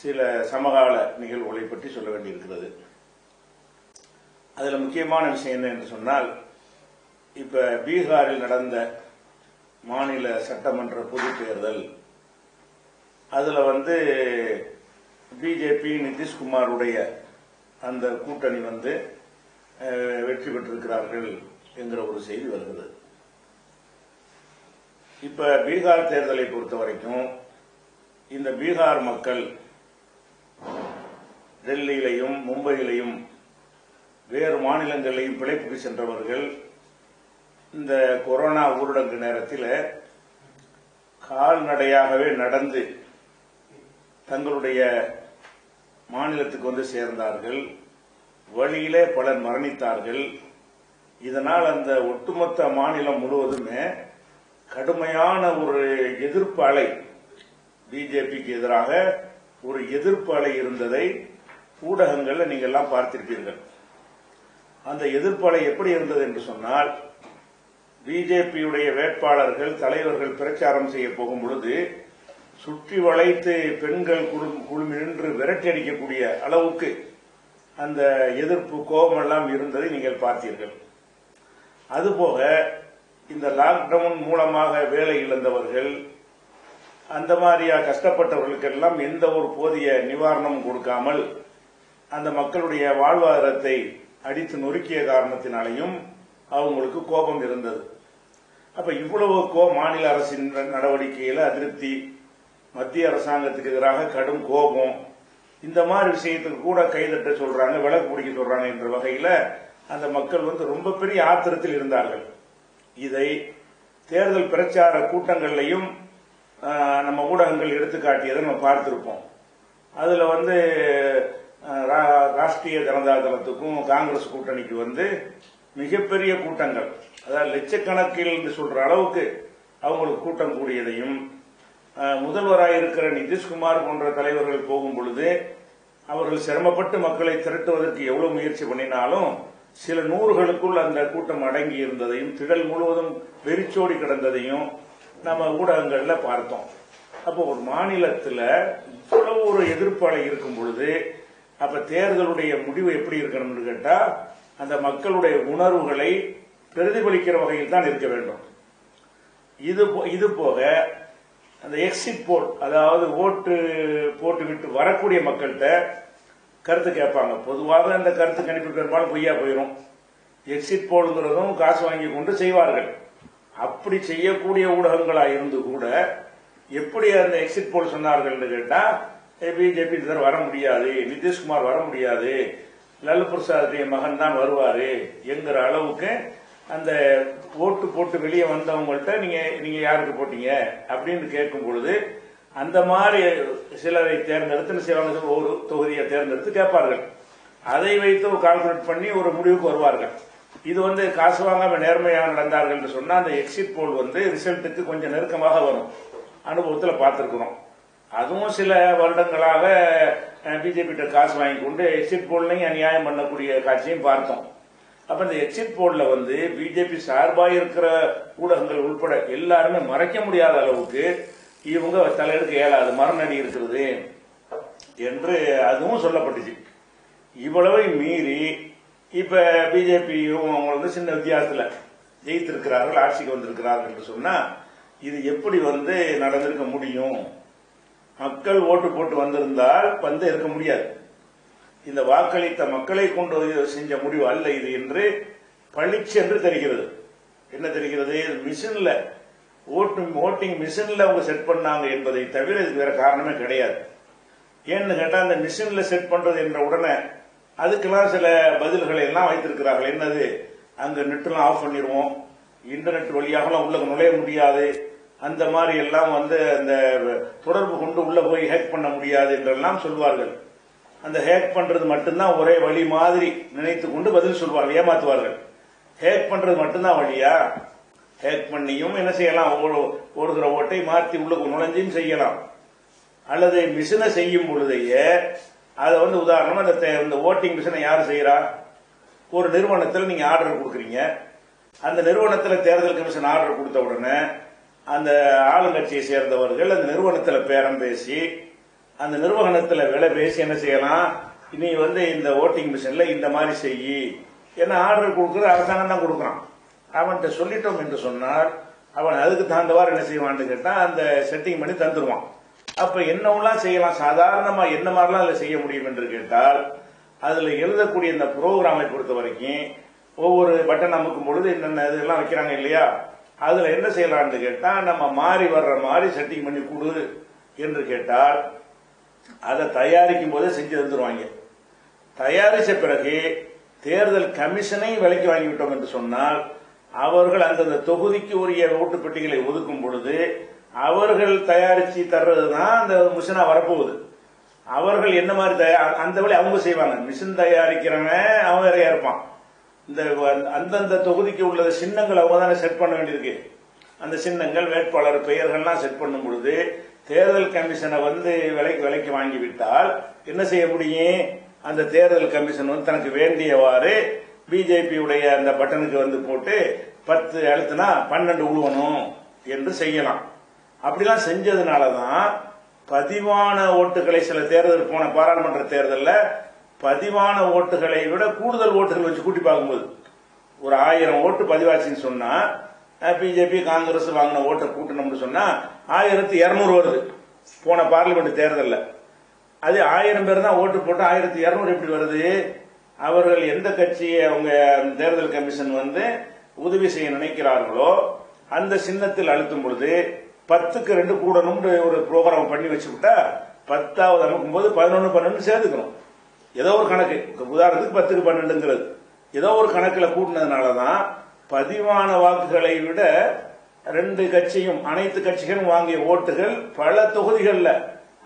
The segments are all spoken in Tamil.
சில சமகால நிகழ்வுகளை பற்றி சொல்ல வேண்டியிருக்கிறது. அதில் முக்கியமான விஷயம் என்ன என்று சொன்னால், இப்ப பீகாரில் நடந்த மாநில சட்டமன்ற பொது தேர்தல், அதுல பிஜேபி நிதிஷ்குமாருடைய அந்த கூட்டணி வெற்றி பெற்றிருக்கிறார்கள் என்கிற ஒரு செய்தி வருகிறது. இப்ப பீகார் தேர்தலை பொறுத்த வரைக்கும் இந்த பீகார் மக்கள் டெல்லியிலையும் மும்பையிலையும் வேறு மாநிலங்களிலையும் பிழைப்புக்கு சென்றவர்கள் இந்த கொரோனா ஊரடங்கு நேரத்தில் கால்நடையாகவே நடந்து தங்களுடைய மாநிலத்துக்கு சேர்ந்தார்கள். வழியிலே பலர் மரணித்தார்கள். இதனால் அந்த ஒட்டுமொத்த மாநிலம் முழுவதுமே கடுமையான ஒரு எதிர்ப்பு அலை, பிஜேபிக்கு எதிராக ஒரு எதிர்ப்பு அலை இருந்ததை ஊடகங்களில் நீங்கள் எல்லாம் பார்த்திருப்பீர்கள். அந்த எதிர்ப்பு அலை எப்படி இருந்தது என்று சொன்னால், பிஜேபியுடைய வேட்பாளர்கள் தலைவர்கள் பிரச்சாரம் செய்ய போகும் பொழுது சுற்றி வளைத்து பெண்கள் குழுமி நின்று விரட்டி அடிக்கக்கூடிய அளவுக்கு அந்த எதிர்ப்பு கோபம் எல்லாம் இருந்ததை நீங்கள் பார்த்தீர்கள். அதுபோக இந்த லாக்டவுன் மூலமாக வேலை இழந்தவர்கள், அந்த மாதிரியா கஷ்டப்பட்டவர்களுக்கெல்லாம் எந்த ஒரு போதிய நிவாரணமும் கொடுக்காமல் அந்த மக்களுடைய வாழ்வாதாரத்தை அடித்து நொறுக்கிய காரணத்தினாலையும் அவங்களுக்கு கோபம் இருந்தது. அப்ப இவ்வளவு மாநில அரசின் நடவடிக்கையில அதிருப்தி, மத்திய அரசாங்கத்துக்கு எதிராக கடும் கோபம், இந்த மாதிரி விஷயத்துக்கு கூட கைதட்ட சொல்றாங்க, விளக்கு பிடிக்க சொல்றாங்க என்ற வகையில அந்த மக்கள் ரொம்ப பெரிய ஆத்திரத்தில் இருந்தார்கள். இதை தேர்தல் பிரச்சார கூட்டங்கள்லையும் நம்ம ஊடகங்கள் எடுத்துக்காட்டியதை நம்ம பார்த்திருப்போம். அதுல ராஷ்டிரிய ஜனதா தளத்துக்கும் காங்கிரஸ் கூட்டணிக்கு மிகப்பெரிய கூட்டங்கள், அதாவது லட்சக்கணக்கில் என்று சொல்ற அளவுக்கு அவங்களுக்கு கூட்டம் கூடியதையும், முதல்வராக இருக்கிற நிதிஷ்குமார் போன்ற தலைவர்கள் போகும் பொழுது அவர்கள் சிரமப்பட்டு மக்களை திரட்டுவதற்கு எவ்வளவு முயற்சி பண்ணினாலும் சில நூறுகளுக்குள் அந்த கூட்டம் அடங்கி இருந்ததையும், திடல் முழுவதும் வெறிச்சோடி கிடந்ததையும் நம்ம ஊடகங்கள்ல பார்த்தோம். அப்போ ஒரு மாநிலத்தில் இவ்வளவு ஒரு எதிர்ப்பு அலை இருக்கும் பொழுது அப்ப தேர்தலுடைய முடிவு எப்படி இருக்கணும்னு கேட்டா, அந்த மக்களுடைய உணர்வுகளை பிரதிபலிக்கிற வகையில் தான் இருக்க வேண்டும். இது போக அந்த எக்ஸிட் போல், அதாவது ஓட்டு போட்டுவிட்டு வரக்கூடிய மக்கள்கிட்ட கருத்து கேட்பாங்க. பொதுவாக அந்த கருத்து கணிப்பு பெரும்பாலும் பொய்யா போயிடும். எக்ஸிட் போலுங்கிறதும் காசு வாங்கி கொண்டு செய்வார்கள். அப்படி செய்யக்கூடிய ஊடகங்களா இருந்து கூட எப்படி அந்த எக்ஸிட் போல் சொன்னார்கள் கேட்டா, பிஜேபி வர முடியாது, நிதிஷ்குமார் வர முடியாது, லல்லு பிரசாத்துடைய மகன் தான் வருவாரு என்கிற அளவுக்கு அந்த ஓட்டு போட்டு வெளியே வந்தவங்கள்ட்ட நீங்க யாருக்கு போட்டீங்க அப்படின்னு கேட்கும் பொழுது அந்த மாதிரி சிலரை தேர்ந்தெடுத்து செய்வாங்க. ஒரு தொகுதியை தேர்ந்தெடுத்து கேட்பார்கள். அதை வைத்து ஒரு கால்குலேட் பண்ணி ஒரு முடிவுக்கு வருவார்கள். இது காசு வாங்காம நேர்மையாக நடந்தார்கள் என்று சொன்னா அந்த எக்ஸிட் போல் ரிசல்ட்டுக்கு கொஞ்சம் நெருக்கமாக வரும். அனுபவத்தில் பார்த்திருக்கிறோம். அதுவும் சில வருடங்களாக பிஜேபி காசு வாங்கி கொண்டு எக்ஸிட் போல்லையும் அநியாயம் பண்ணக்கூடிய காட்சியும் பார்த்தோம். அப்ப இந்த எக்ஸிட் போல்ல பிஜேபி சார்பாக இருக்கிற ஊடகங்கள் உட்பட எல்லாருமே மறைக்க முடியாத அளவுக்கு இவங்க தலையெடுக்க இயலாது, மரணடி இருக்கிறது என்று அதுவும் சொல்லப்பட்டுச்சு. இவ்வளவை மீறி இப்ப பிஜேபியும் அவங்க சின்ன வித்தியாசத்துல ஜெயித்திருக்கிறார்கள், ஆட்சிக்கு வந்திருக்கிறார்கள் என்று சொன்னா இது எப்படி நடந்திருக்க முடியும்? மக்கள் ஓட்டு போட்டு வந்திருந்தால் இருக்க முடியாது. இந்த வாக்களித்த மக்களை கொண்டு செஞ்ச முடிவு அல்ல இது என்று பளிச்சு என்று தெரிகிறது. என்ன தெரிகிறது? மிஷின்ல ஓட்டிங் மிஷின்ல அவங்க செட் பண்ணாங்க என்பதை தவிர இதுக்கு வேற காரணமே கிடையாது. ஏன்னு கேட்டா அந்த மிஷின்ல செட் பண்றது என்ற உடனே அதுக்கெல்லாம் சில பதில்களை எல்லாம் வைத்திருக்கிறார்கள். என்னது, அங்க நெட்லாம் ஆஃப் பண்ணிடுவோம், இன்டர்நெட் வழியாகலாம் உள்ள நுழைய முடியாது, அந்த மாதிரி எல்லாம் அந்த தொடர்பு கொண்டு உள்ள போய் ஹேக் பண்ண முடியாது என்றெல்லாம் சொல்வார்கள். அந்த ஹேக் பண்றது மட்டும்தான் ஒரே வழி மாதிரி நினைத்து கொண்டு பதில் சொல்வார்கள், ஏமாத்துவார்கள். ஹேக் பண்றது மட்டும்தான் வழியா? ஹேக் பண்ணியும் என்ன செய்யலாம், ஓடுகிற ஓட்டை மாற்றி உள்ள நுழைஞ்சும் செய்யலாம். அல்லது மிஷினை செய்யும் பொழுதையே அதை உதாரணம் அந்த ஓட்டிங் மிஷினை யார் செய்யறா? ஒரு நிறுவனத்தில் நீங்க ஆர்டர் கொடுக்குறீங்க. அந்த நிறுவனத்தில் தேர்தல் கமிஷன் ஆர்டர் கொடுத்த உடனே அந்த ஆளுங்கட்சியை சேர்ந்தவர்கள் அந்த நிறுவனத்தில் பேரம் பேசி அந்த நிர்வகணத்துல விலை பேசி என்ன செய்யலாம், நீ வந்து இந்த ஓட்டிங் மிஷின்ல இந்த மாதிரி செய்யி என்ன ஆர்டர் கொடுக்குற அரசாங்கம் தான் கொடுக்குறான். அவன்கிட்ட சொல்லிட்டோம் என்று சொன்னால் அவன் அதுக்கு தகுந்தவாறு என்ன செய்வான்னு கேட்டா அந்த செட்டிங் பண்ணி தந்துருவான். அப்ப என்னவெல்லாம் செய்யலாம், சாதாரணமா என்ன மாதிரிலாம் அதுல செய்ய முடியும் என்று கேட்டால், அதுல எழுதக்கூடிய இந்த ப்ரோக்ராமை பொறுத்த வரைக்கும் ஒவ்வொரு பட்டன் அமுக்கும் பொழுது என்னென்ன இதெல்லாம் வைக்கிறாங்க இல்லையா, அதுல என்ன செய்யலாம்னு கேட்டா நம்ம மாறி வர்ற மாதிரி செட்டிங் பண்ணி கொடு என்று கேட்டால் அதை தயாரிக்கும் போதே செஞ்சு தந்துருவாங்க. தயாரிச்ச பிறகு தேர்தல் கமிஷனை விலைக்கு வாங்கிவிட்டோம் என்று சொன்னால் அவர்கள் அந்தந்த தொகுதிக்கு உரிய ஓட்டு பெட்டிகளை ஒதுக்கும் பொழுது அவர்கள் தயாரிச்சு தர்றதுதான் அந்த மிஷினா வரப்போகுது. அவர்கள் என்ன மாதிரி அந்த வழி அவங்க செய்வாங்க. மிஷின் தயாரிக்கிறவன் அவன் வேறையா இருப்பான். இந்த அந்தந்த தொகுதிக்கு உள்ள சின்னங்கள் அவங்க தானே செட் பண்ண வேண்டியிருக்கு. அந்த சின்னங்கள் வேட்பாளர் பெயர்கள்லாம் செட் பண்ணும் பொழுது தேர்தல் கமிஷனை வந்து விலைக்கு வாங்கிவிட்டால் என்ன செய்ய முடியும், அந்த தேர்தல் கமிஷன் வந்து தனக்கு வேண்டியவாறு பிஜேபி உடைய அந்த பட்டனுக்கு வந்து போட்டு 10 அழுத்தினா 12 உழுவணும் என்று செய்யலாம். அப்படிலாம் செஞ்சதுனாலதான் பதிவான ஓட்டுகளை சில தேர்தல் போன பாராளுமன்ற தேர்தலில் பதிவான ஓட்டுகளை விட கூடுதல் ஓட்டுகள் வச்சு கூட்டி பார்க்கும்போது ஒரு 1000 ஓட்டு பதிவாச்சுன்னு சொன்னா பிஜேபி காங்கிரஸ் வாங்கின ஓட்டை கூட்டணும்னு சொன்னா 1200 வருது போன பார்லிமெண்ட் தேர்தலில். அது 1000 பேர் தான் ஓட்டு போட்டு 1200 எப்படி வருது? அவர்கள் எந்த கட்சியை அவங்க தேர்தல் கமிஷன் வந்து உதவி செய்ய நினைக்கிறார்களோ அந்த சின்னத்தில் அழுத்தும் பொழுது 10க்கு 2 கூடணும் ஒரு ப்ரோக்ராம் பண்ணி வச்சுக்கிட்டா 10வது அமைக்கும் போது 11, 12 சேர்த்துக்கணும். ஏதோ ஒரு கணக்கு, உதாரணத்துக்கு 10க்கு 12ங்கிறது ஏதோ ஒரு கணக்கில் கூட்டினதுனாலதான் பதிவான வாக்குகளை விட 2 கட்சியும் அனைத்து கட்சிகளும் வாங்கிய ஓட்டுகள் பல தொகுதிகளில்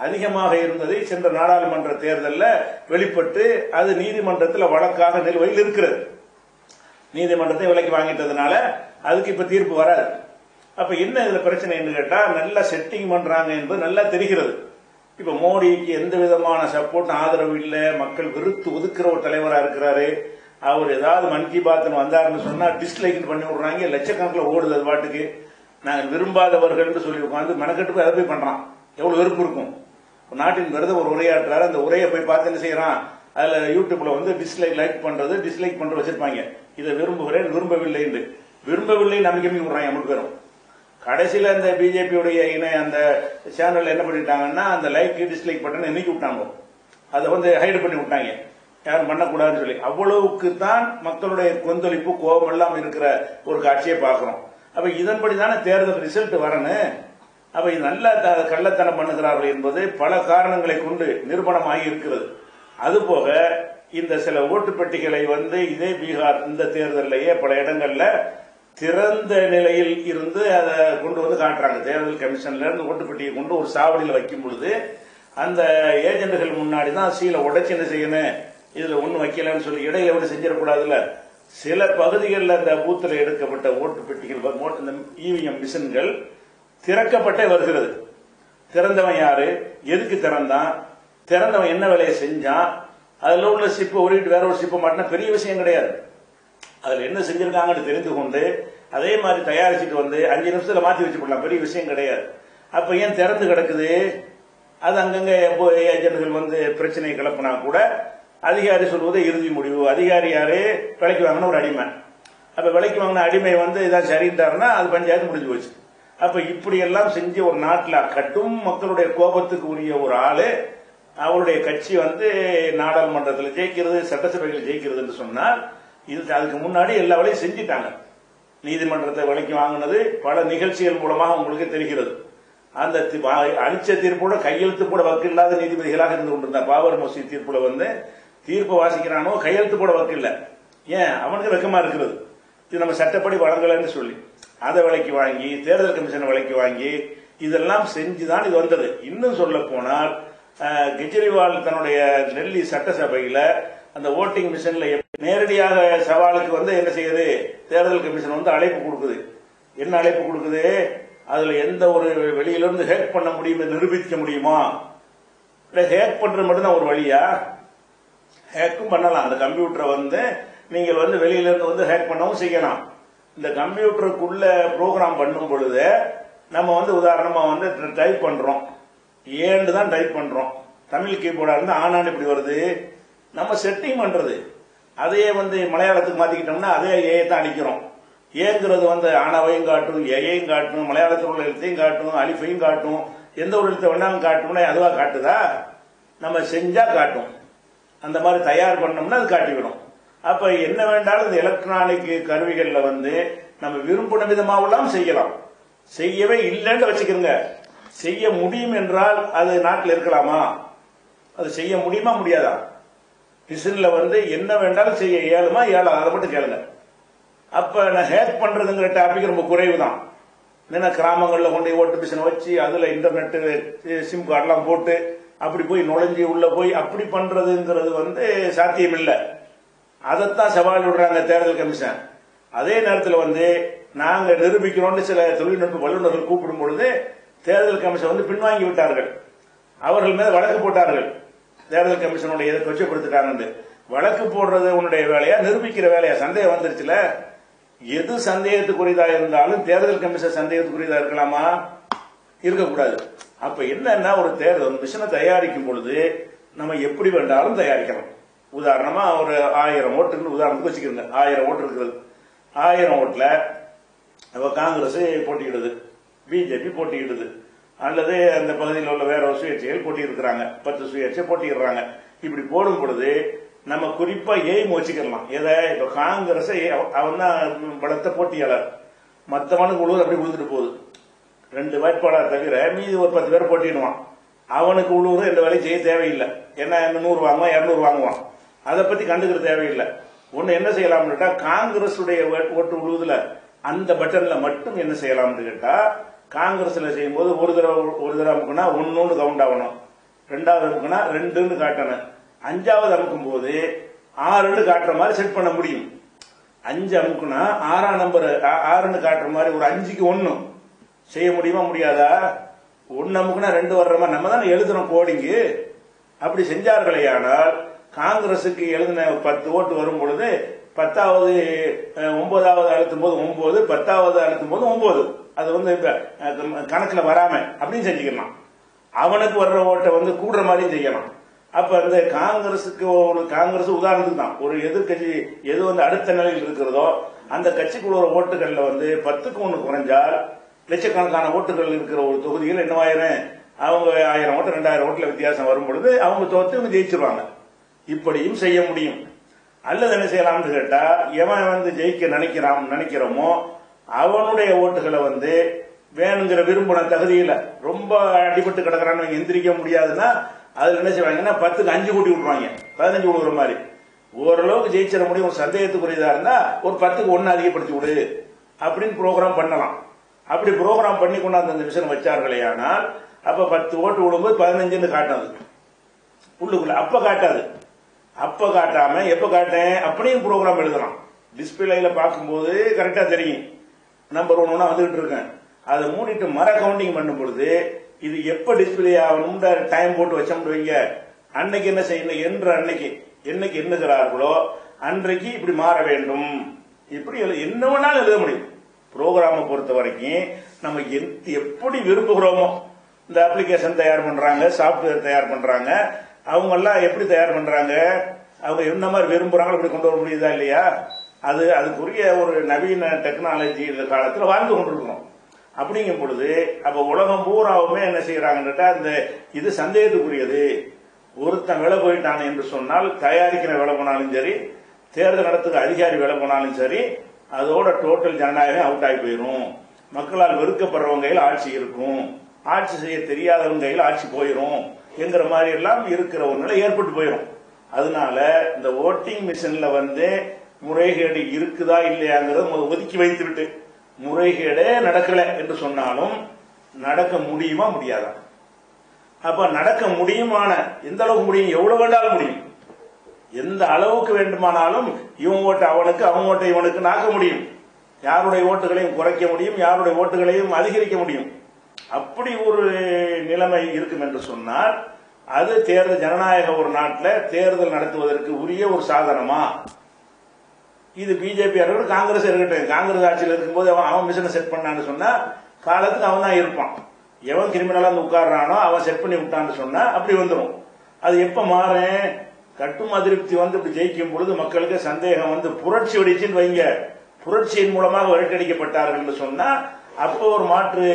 அதிகமாக இருந்ததை சென்ற நாடாளுமன்ற தேர்தலில் வெளிப்பட்டு அது நீதிமன்றத்தில் வழக்காக நிலுவையில் இருக்கிறது. நீதிமன்றத்தை விலைக்கு வாங்கிட்டதுனால அதுக்கு இப்ப தீர்ப்பு வராது. அப்ப என்ன இதுல பிரச்சனைன்னு கேட்டா நல்லா செட்டிங் பண்றாங்க என்பது நல்லா தெரிகிறது. இப்ப மோடிக்கு எந்த விதமான சப்போர்ட் ஆதரவு இல்லை, மக்கள் வெறுத்து ஒதுக்குற ஒரு தலைவரா இருக்கிறாரு. அவர் ஏதாவது மன் கி பாத் வந்தாருன்னு சொன்னா டிஸ்லைக் பண்ணி விடுறாங்க, லட்சக்கணக்கில் ஓடுது அது பாட்டுக்கு. நாங்கள் விரும்பாதவர்கள் சொல்லி உட்காந்து மெனக்கெட்டு போய் அதை போய் பண்றான். எவ்வளவு வெறுப்பு இருக்கும். நாட்டின் விருது ஒரு உரையாற்றாரு, அந்த உரையை போய் பார்த்து என்ன செய்யறான், அதுல யூடியூப்ல வந்து லைக் பண்றது டிஸ்லைக் பண்றது வச்சிருப்பாங்க. இதை விரும்புகிறேன் விரும்பவில்லை என்று விரும்பவில்லை நம்பிக்கை விடுறாங்க 3 பேரும். கடைசியில அந்த பிஜேபியுடைய அந்த சேனல் என்ன பண்ணிட்டாங்கன்னா அந்த லைக் டிஸ்லைக் பட்டன் நீக்கி விட்டாங்க. அதை வந்து ஹைட் பண்ணி விட்டாங்க, யாரும் பண்ணக்கூடாதுன்னு சொல்லி. அவ்வளவுக்கு தான் மக்களுடைய கொந்தளிப்பு கோபம் எல்லாம் இருக்கிற ஒரு காட்சியை பார்க்கிறோம். அப்ப இதன்படிதானே தேர்தல் ரிசல்ட் வரணும். அப்ப இது நல்ல கள்ளத்தனம் பண்ணுகிறார்கள் என்பது பல காரணங்களை கொண்டு நிரூபணமாகி இருக்கிறது. அதுபோக இந்த சில ஓட்டு பெட்டிகளை வந்து இதே பீகார் இந்த தேர்தலிலேயே பல இடங்கள்ல திறந்த நிலையில் இருந்து அதை கொண்டு வந்து காட்டுறாங்க. தேர்தல் கமிஷன்ல இருந்து ஓட்டுப்பெட்டியை கொண்டு ஒரு சாவடியில் வைக்கும் பொழுது அந்த ஏஜென்ட்கள் முன்னாடி தான் சீலை உடைச்சு என்ன செய்யணும், இதுல ஒண்ணு வைக்கலன்னு சொல்லி இடையில விட செஞ்சிடக்கூடாதுல்ல. சில பகுதிகளில் அந்த பூத்தில் எடுக்கப்பட்ட ஓட்டு பெட்டிகள் இந்த இவிஎம் மிஷின்கள் திறக்கப்பட்டே வருகிறது. திறந்தவன் யாரு, எதுக்கு திறந்தான், திறந்தவன் என்ன வேலையை செஞ்சான், அதுல உள்ள சிப்பை உருவிட்டு வேற ஒரு சிப்பை மாட்டினா பெரிய விஷயம் கிடையாது. அதுல என்ன செஞ்சிருக்காங்கன்னு தெரிந்து கொண்டு அதே மாதிரி தயாரிச்சுட்டு வந்து 5 நிமிஷத்துல மாத்தி வச்சு போடலாம், பெரிய விஷயம் கிடையாது. அப்ப ஏன் திறந்து கிடக்குது? அது அங்கங்க ஏஜென்ட்கள் வந்து பிரச்சனை கிளப்பினா கூட அதிகாரி சொல்வதே இறுதி முடிவு. அதிகாரி யாரு, விலைக்கு வாங்கின ஒரு அடிமை. அப்ப விலைக்கு வாங்கின அடிமை வந்து இதான் சரின்ட்டாருன்னா அது பஞ்சாயத்து முடிஞ்சு போச்சு. அப்ப இப்படி எல்லாம் செஞ்சு ஒரு நாட்டில் கட்டும் மக்களுடைய கோபத்துக்கு உரிய ஒரு ஆளு அவருடைய கட்சி வந்து நாடாளுமன்றத்தில் ஜெயிக்கிறது, சட்டசபைகள் ஜெயிக்கிறது சொன்னால் இது அதுக்கு முன்னாடி எல்லா வேலையும் செஞ்சுட்டாங்க. நீதிமன்றத்தை விலைக்கு வாங்கினது பல நிகழ்ச்சிகள் மூலமாக உங்களுக்கு தெரிகிறது. அந்த அளிச்ச தீர்ப்போட கையெழுத்து போட வக்கு இல்லாத நீதிபதிகளாக இருந்து கொண்டிருந்த பாபர் மசூதி தீர்ப்புல வந்து தீர்ப்பு வாசிக்கிறானோ கையெழுத்து போட வக்கு இல்லை. ஏன், அவனுக்கு வெக்கமா இருக்கிறது, இது நம்ம சட்டப்படி வழங்கலன்னு சொல்லி அதை விலைக்கு வாங்கி தேர்தல் கமிஷன் விலைக்கு வாங்கி இதெல்லாம் செஞ்சுதான் இது வந்தது. இன்னும் சொல்ல போனால் கெஜ்ரிவால் தன்னுடைய டெல்லி சட்டசபையில அந்த ஓட்டிங் மிஷின்ல நேரடியாக சவாலுக்கு வந்து என்ன செய்யுது, தேர்தல் கமிஷன் வந்து அழைப்பு கொடுக்குது. என்ன அழைப்பு கொடுக்குது, அதுல எந்த ஒரு வெளியிலிருந்து ஹேக் பண்ண முடியும் நிரூபிக்க முடியுமா? ஹேக் பண்றது மட்டும்தான் ஒரு வழியா? ஹேக்கும் பண்ணலாம். அந்த கம்ப்யூட்டரை வந்து நீங்கள் வந்து வெளியிலிருந்து வந்து ஹேக் பண்ணவும் செய்யலாம். இந்த கம்ப்யூட்டருக்குள்ள ப்ரோக்ராம் பண்ணும் பொழுது நம்ம வந்து உதாரணமா வந்து டைப் பண்றோம், ஏன்னு தான் டைப் பண்றோம். தமிழ் கீபோர்டா இருந்து ஆனான்னு இப்படி வருது. நம்ம செட்டிங் பண்றது அதையே மலையாளத்துக்கு மாத்திக்கிட்டோம்னா அதே ஏ தான் அடிக்கிறோம். ஏங்கிறது ஆனாவையும் காட்டும், ஏயையும் காட்டும், மலையாளத்தில் உள்ள எழுத்தையும் காட்டும், அலிஃபையும் காட்டும், எந்த ஒரு எழுத்தை வேணாலும் காட்டும்னா அதுவா காட்டுதா? நம்ம செஞ்சா காட்டும். அந்த மாதிரி தயார் பண்ணோம்னா அது காட்டிவிடும். அப்ப என்ன வேண்டாலும் இந்த எலக்ட்ரானிக் கருவிகள்ல நம்ம விரும்பின விதமாவெல்லாம் செய்யலாம். செய்யவே இல்லைன்னு வச்சுக்கிறோங்க. செய்ய முடியும் என்றால் அது நாட்டில் இருக்கலாமா? அது செய்ய முடியுமா முடியாதா? மிஷின்ல என்ன வேண்டாலும் செய்ய இயலுமா இயலாது? அதை மட்டும் கேளுங்க. அப்ப நான் ஹேக் பண்றதுங்கிற டாபிக் ரொம்ப குறைவு தான். ஏன்னா கிராமங்களில் கொண்டு ஓட்டு மிஷினை வச்சு அதுல இன்டர்நெட் சிம் கார்டெல்லாம் போட்டு அப்படி போய் நுழைஞ்சி உள்ள போய் அப்படி பண்றதுங்கிறது சாத்தியம் இல்லை. அதைத்தான் சவால் விடுறாங்க தேர்தல் கமிஷன். அதே நேரத்தில் நாங்க நிரூபிக்கிறோம்னு சில தொழில்நுட்ப வல்லுநர்கள் கூப்பிடும் பொழுது தேர்தல் கமிஷன் பின்வாங்கி விட்டார்கள். அவர்கள் மீது வழக்கு போட்டார்கள். தேர்தல் கமிஷனுடைய இதை கொச்சப்படுத்திட்டாங்க. வழக்கு போடுறது உன்னுடைய வேலையா, நிரூபிக்கிற வேலையா? சந்தேகம் வந்துருச்சுல. எது சந்தேகத்துக்குரியதா இருந்தாலும் தேர்தல் கமிஷன் சந்தேகத்துக்குரியதா இருக்கலாமா? இருக்கக்கூடாது. அப்ப என்னன்னா ஒரு தேர்தல் மிஷினை தயாரிக்கும் பொழுது நம்ம எப்படி வேண்டாலும் தயாரிக்கிறோம். உதாரணமா ஒரு 1000 ஓட்டுன்னு உதாரணத்துக்கு வச்சுக்கிறோங்க. 1000 ஓட்டு இருக்கிறது. 1000 ஓட்டுல காங்கிரஸ் போட்டியிடுது, பிஜேபி போட்டியிடுது, அல்லது அந்த பகுதியில் உள்ள வேற சுயேட்சைகள் போட்டி இருக்கிறாங்க, 10 சுயேட்சை போட்டிடுறாங்க. இப்படி போடும் பொழுது நம்ம குறிப்பா எய்ம் வச்சுக்கலாம். எதை? இப்ப காங்கிரஸ் அவன் தான் பலத்த போட்டியாளர், மற்றவனுக்கு உழுவது அப்படி விழுந்துட்டு போகுது. 2 வேட்பாளர் தவிர மீதி ஒரு 10 பேர் போட்டிடுவான். அவனுக்கு உழுவுறது எந்த வேலையும் செய்ய தேவையில்லை. ஏன்னா 100 வாங்குவான், 200 வாங்குவான். அதை பத்தி கண்டுக்கிற தேவையில்லை. ஒன்னு என்ன செய்யலாம்னு கேட்டா, காங்கிரஸ் உடைய ஓட்டு உழுவுதுல அந்த பட்டன்ல மட்டும் என்ன செய்யலாம்னு கேட்டா, காங்கிரஸ்ல செய்யும் போது ஒரு தடவை அமுக்குனா 1 கவுண்ட் ஆகணும், 2வது அமுக்குனா 2ன்னு காட்டணும், 5வது அமுக்கும் போது 6ன்னு காட்டுற மாதிரி செட் பண்ண முடியும். 5 அமுக்குனா 6ஆம் நம்பர் 6ன்னு காட்டுற மாதிரி ஒரு 5க்கு 1 செய்ய முடியுமா முடியாதா? 1 அமுக்குனா 2 வர்ற மாதிரி நம்ம தானே எழுதுறோம் கோடிங்கு. அப்படி செஞ்சார்களே ஆனால் காங்கிரசுக்கு எழுதின 10 ஓட்டு வரும் பொழுது 10வது 9வது அழுத்தும் போது 9, 10வது அழுத்தும் போது 9. அது கணக்குல வராம அப்படின்னு செஞ்சுக்கலாம். அவனுக்கு வர்ற ஓட்டை கூடுற மாதிரியும் செய்யலாம். அப்ப இந்த காங்கிரஸ் உதாரணத்துக்கு தான் ஒரு எதிர்கட்சி எது அடுத்த நிலையில் இருக்கிறதோ அந்த கட்சிக்குள்ள ஒரு ஓட்டுகள்ல 10க்கு 1 குறைஞ்சால் லட்சக்கணக்கான ஓட்டுகள் இருக்கிற ஒரு தொகுதியில் என்னவாயிரும், அவங்க 1000 ஓட்டு 2000 ஓட்டுல வித்தியாசம் வரும் பொழுது அவங்க தோத்து ஜெயிச்சிருவாங்க. இப்படியும் செய்ய முடியும். அல்லது என்ன செய்யலாம்னு கேட்டா, எவன் ஜெயிக்க நினைக்கிறோமோ அவனுடைய ஓட்டுகளை வேணுங்கிற விரும்பின தகுதியில ரொம்ப அடிபட்டு கிடக்கிறான்னு எந்திரிக்க முடியாதுன்னா அதுல என்ன செய்வாங்கன்னா 10க்கு 5 கூட்டி விட்டுருவாங்க, 15 விடுற மாதிரி. ஓரளவுக்கு ஜெயிச்சிட முடியும். ஒரு சந்தேகத்துக்குரியதா இருந்தா ஒரு 10க்கு 1 அதிகப்படுத்தி விடு அப்படின்னு ப்ரோக்ராம் பண்ணலாம். அப்படி ப்ரோக்ராம் பண்ணி கொண்டாந்து அந்த மிஷின் வச்சார்களே ஆனால் அப்ப 10 ஓட்டு விடும்போது 15ன்னு காட்டாது உள்ளுக்குள்ள. அப்ப காட்டாது. அப்ப காட்டாம எப்ப காட்டேன் அப்படியும் ப்ரோக்ராம் எழுதலாம். டிஸ்பிளேல பார்க்கும்போது கரெக்டா தெரியும் நம்பர் 1 வந்துகிட்டு இருக்கேன். அதை மூடிட்டு மர கவுண்டிங் பண்ணும் பொழுது இது எப்ப டிஸ்பிளே ஆகணும் டைம் போட்டு வச்சோம்னு வைங்க, அன்னைக்கு என்ன செய்யணும் என்ற அன்னைக்கு என்னைக்கு எண்ணுகிறார்களோ அன்றைக்கு இப்படி மாற வேண்டும். இப்படி என்ன வேணாலும் எழுத முடியும். ப்ரோக்ராமை பொறுத்த வரைக்கும் நம்ம எப்படி விரும்புகிறோமோ, இந்த அப்ளிகேஷன் தயார் பண்றாங்க, சாப்ட்வேர் தயார் பண்றாங்க, அவங்க எல்லாம் எப்படி தயார் பண்றாங்க, அவங்க என்ன மாதிரி விரும்புறாங்களோ அப்படி கொண்டு வர முடியுதா இல்லையா? அதுக்குரிய ஒரு நவீன டெக்னாலஜி இந்த காலத்தில் வாழ்ந்து கொண்டிருக்கிறோம். அப்படிங்கும் பொழுது அப்ப உலகம் பூராவுமே என்ன செய்யறாங்கன்னு இந்த இது சந்தேகத்துக்குரியது. ஒருத்தன் விலை போயிட்டான் என்று சொன்னால் தயாரிக்கிற விலை போனாலும் சரி, தேர்தல் நடத்துகிற அதிகாரி விலை போனாலும் சரி, அதோட டோட்டல் ஜனநாயகம் அவுட் ஆகி போயிடும். மக்களால் வெறுக்கப்படுறவங்க கையில் ஆட்சி இருக்கும், ஆட்சி செய்ய தெரியாதவங்க கையில் ஆட்சி போயிடும் என்கிற மாதிரி எல்லாம் இருக்கிற ஒரு நிலை ஏற்பட்டு போயிடும். அதனால இந்த ஓட்டிங் மிஷின்ல முறைகேடு இருக்குதா இல்லையாங்கிறத ஒதுக்கி வைத்துவிட்டு முறைகேடே நடக்கல என்று சொன்னாலும் நடக்க முடியுமா முடியாதா? அப்ப நடக்க முடியுமான எந்த அளவுக்கு முடியும், எவ்வளவு வேண்டாலும் முடியும். எந்த அளவுக்கு வேண்டுமானாலும் இவன் ஓட்டு அவனுக்கு, அவன் ஓட்டை இவனுக்கு நாக்க முடியும். யாருடைய ஓட்டுகளையும் குறைக்க முடியும், யாருடைய ஓட்டுகளையும் அதிகரிக்க முடியும். அப்படி ஒரு நிலைமை இருக்கும் என்று சொன்னால் அது தேர்தல் ஜனநாயக ஒரு நாட்டில் தேர்தல் நடத்துவதற்கு உரிய ஒரு சாதனமா? இது பிஜேபி இருக்கட்டும், காங்கிரஸ் இருக்கட்டும். காங்கிரஸ் ஆட்சியில் இருக்கும்போது அவன் மிஷனை செட் பண்ணான்னு சொன்னா காலத்துக்கு அவன் தான் இருப்பான். எவன் கிரிமினலா வந்து உட்கார்றானோ அவன் செட் பண்ணி விட்டான்னு சொன்னா அப்படி வந்துடும். அது எப்ப மாறும்? கட்டும் அதிருப்தி வந்து இப்படி ஜெயிக்கும் பொழுது மக்களுக்கு சந்தேகம் வந்து புரட்சி வெடிச்சுன்னு வைங்க, புரட்சியின் மூலமாக விரட்டடிக்கப்பட்டார்கள் என்று சொன்னா அப்போ ஒரு மாற்று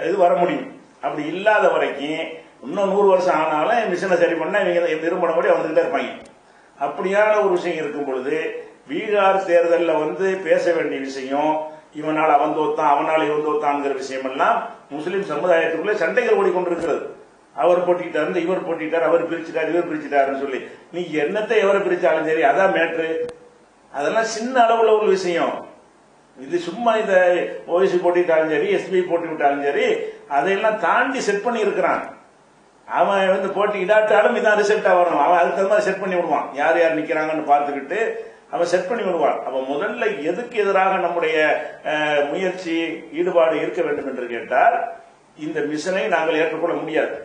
இது வர முடியும். அப்படி இல்லாத வரைக்கும் இன்னும் 100 வருஷம் ஆனாலும் மிஷினை சரி பண்ணா இவங்க விரும்பினபடி வந்துகிட்டே இருப்பாங்க. அப்படியான ஒரு விஷயம் இருக்கும் பொழுது பீகார் தேர்தலில் வந்து பேச வேண்டிய விஷயம் இவனால் அவன் தோத்தான் அவனால் இவன் தோத்தான்ங்கிற விஷயம் எல்லாம் முஸ்லிம் சமுதாயத்துக்குள்ளே சண்டைகள் ஓடிக்கொண்டிருக்கிறது. அவர் போட்டிட்டாரு, இவர் போட்டிட்டார், அவர் பிரிச்சுட்டார், இவர் பிரிச்சுட்டாருன்னு சொல்லி நீ என்னத்தை எவரை பிரிச்சாலும் சரி அதான் மேட்ரு. அதெல்லாம் சின்ன அளவுல ஒரு விஷயம். இது சும்மா இந்த ஓய்சி போட்டிட்டாலும் சரி, எஸ்பி போட்டி விட்டாலும் சரி, அதையெல்லாம் தாண்டி செட் பண்ணி இருக்கிறான். அவன் வந்து போட்டி இடாட்டாலும் இதான் ரிசல்ட்டா வரும். அவன் அதுக்கு தகுந்த மாதிரி செட் பண்ணி விடுவான். யார் யார் நிக்கிறாங்கன்னு பார்த்துக்கிட்டு அவன் செட் பண்ணி விடுவான். அப்ப முதல்ல எதுக்கு எதிராக நம்முடைய முயற்சி ஈடுபாடு இருக்க வேண்டும் என்று கேட்டால் இந்த மிஷனை நாங்கள் ஏற்றுக்கொள்ள முடியாது.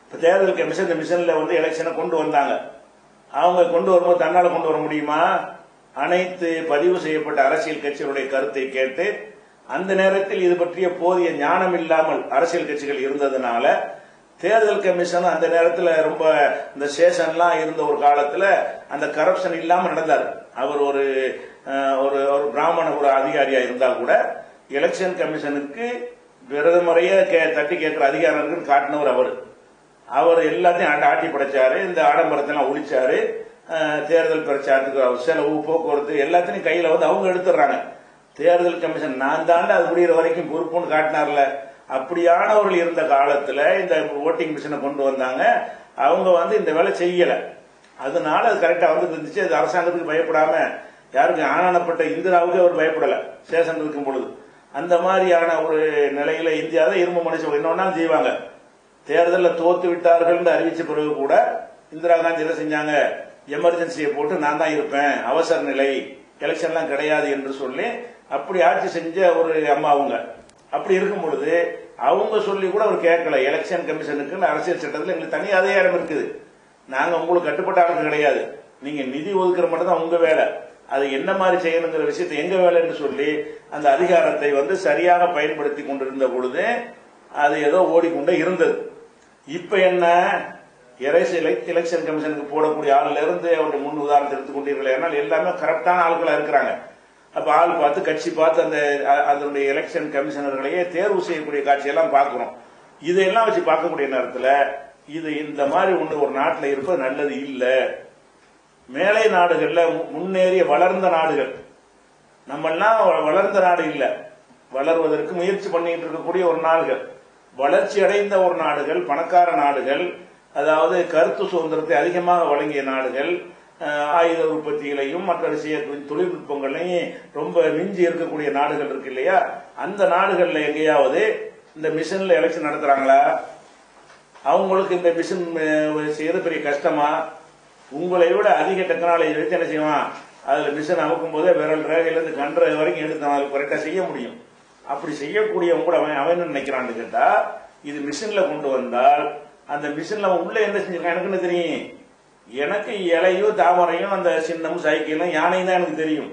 இப்ப தேர்தல் கமிஷன் இந்த மிஷன்ல வந்து எலெக்ஷனை கொண்டு வந்தாங்க. அவங்க கொண்டு வரும்போது தன்னால கொண்டு வர முடியுமா? அனைத்து பதிவு செய்யப்பட்ட அரசியல் கட்சிகளுடைய கருத்தை கேட்டு அந்த நேரத்தில் இது பற்றிய போதிய ஞானம் இல்லாமல் அரசியல் கட்சிகள் இருந்ததுனால தேர்தல் கமிஷன் அந்த நேரத்தில் ரொம்ப இந்த சேஷன்லாம் இருந்த ஒரு காலத்தில் அந்த கரப்ஷன் இல்லாமல் நடந்தார். அவர் ஒரு பிராமண ஒரு அதிகாரியா இருந்தா கூட எலெக்ஷன் கமிஷனுக்கு பிரதமரைய தட்டி கேட்கிற அதிகாரம் இருக்குன்னு காட்டினவர் அவர் எல்லாத்தையும் ஆட்டி படைச்சாரு. இந்த ஆடம்பரத்தெல்லாம் ஒழிச்சாரு. தேர்தல் பிரச்சாரத்துக்கு செலவு போக்குவரத்து எல்லாத்தையும் கையில வந்து அவங்க எடுத்துடுறாங்க. தேர்தல் கமிஷன் நான் தாண்ட அது முடிகிற வரைக்கும் பொறுப்புன்னு காட்டினார்ல. அப்படியானவர்கள் இருந்த காலத்துல இந்த ஓட்டிங் மிஷினை கொண்டு வந்தாங்க. அவங்க வந்து இந்த வேலை செய்யல. அதனால அது கரெக்டா வந்து இருந்துச்சு. அது அரசாங்கத்துக்கு பயப்படாம யாருக்கு ஆனானப்பட்ட இந்திராவுக்கு அவர் பயப்படல சேஷன் இருக்கும் பொழுது. அந்த மாதிரியான ஒரு நிலையில இந்தியாவை இரும்பு மனுஷன் என்னொன்னாலும் செய்வாங்க. தேர்தலில் தோத்து விட்டார்கள் அறிவிச்ச பிறகு கூட இந்திரா காந்தி என்ன செஞ்சாங்க? எமர்ஜென்சியை போட்டு நான் தான் இருப்பேன், அவசர நிலை, எலெக்ஷன்லாம் கிடையாது என்று சொல்லி அப்படி ஆட்சி செஞ்ச ஒரு அம்மா அவங்க. அப்படி இருக்கும் பொழுது அவங்க சொல்லி கூட அவர் கேட்கல. எலெக்ஷன் கமிஷனுக்கு அரசியல் சட்டத்தில் எங்களுக்கு தனி அதிகாரம் இருக்குது. நாங்க உங்களுக்கு கட்டுப்பட்ட ஆளுக்கு கிடையாது. நீங்க நிதி ஒதுக்குற மட்டும் தான் உங்க வேலை. அது என்ன மாதிரி செய்யணுங்கிற விஷயத்தை எங்க வேலை என்று சொல்லி அந்த அதிகாரத்தை வந்து சரியாக பயன்படுத்தி கொண்டிருந்த பொழுது அது ஏதோ ஓடிக்கொண்டே இருந்தது. இப்ப என்ன எலெக்ஷன் கமிஷனுக்கு போடக்கூடிய ஆளுல இருந்து அவருடைய முன் உதாரணத்தை எடுத்துக்கொண்டீர்கள். ஏன்னால் எல்லாமே கரெக்டான ஆட்களா இருக்கிறாங்க. அப்ப ஆள் பார்த்து கட்சி பார்த்து அந்த அதனுடைய எலெக்ஷன் கமிஷனர்களையே தேர்வு செய்யக்கூடிய காட்சியெல்லாம் பார்க்கிறோம். இதையெல்லாம் வச்சு பார்க்கக்கூடிய நேரத்தில் இது இந்த மாதிரி ஒன்று ஒரு நாட்டில் இருப்பது நல்லது இல்லை. மேலை நாடுகள்ல முன்னேறிய வளர்ந்த நாடுகள், நம்மெல்லாம் வளர்ந்த நாடு இல்லை, வளர்வதற்கு முயற்சி பண்ணிட்டு இருக்கக்கூடிய ஒரு நாடுகள், வளர்ச்சி அடைந்த ஒரு நாடுகள், பணக்கார நாடுகள், அதாவது கருத்து சுதந்திரத்தை அதிகமாக வழங்கிய நாடுகள், ஆயுத உற்பத்திகளையும் மற்ற தொழில்நுட்பங்களையும் ரொம்ப மிஞ்சி இருக்கக்கூடிய நாடுகள் இருக்கு இல்லையா? அந்த நாடுகள்ல எங்கேயாவது இந்த மிஷின்ல எலெக்ஷன் நடத்துறாங்களா? அவங்களுக்கு இந்த மிஷின் செய்யறது பெரிய கஷ்டமா? உங்களை விட அதிக டெக்னாலஜி வச்சு என்ன செய்வான்? அதுல மிஷின் அமுக்கும் போதே விரல் ரேகையிலிருந்து கண்ற வரைக்கும் எடுத்து கரெக்டா செய்ய முடியும். அப்படி செய்யக்கூடியவங்க கூட அவன் என்ன நினைக்கிறான்னு கேட்டா, இது மிஷின்ல கொண்டு வந்தால் அந்த மிஷின்ல அவன் உள்ள என்ன செஞ்சிருக்கான் எனக்கு என்ன தெரியும்? எனக்கு இலையும் தாமரையும் அந்த சின்னமும் சைக்கிளும் யானையும் தான் எனக்கு தெரியும்.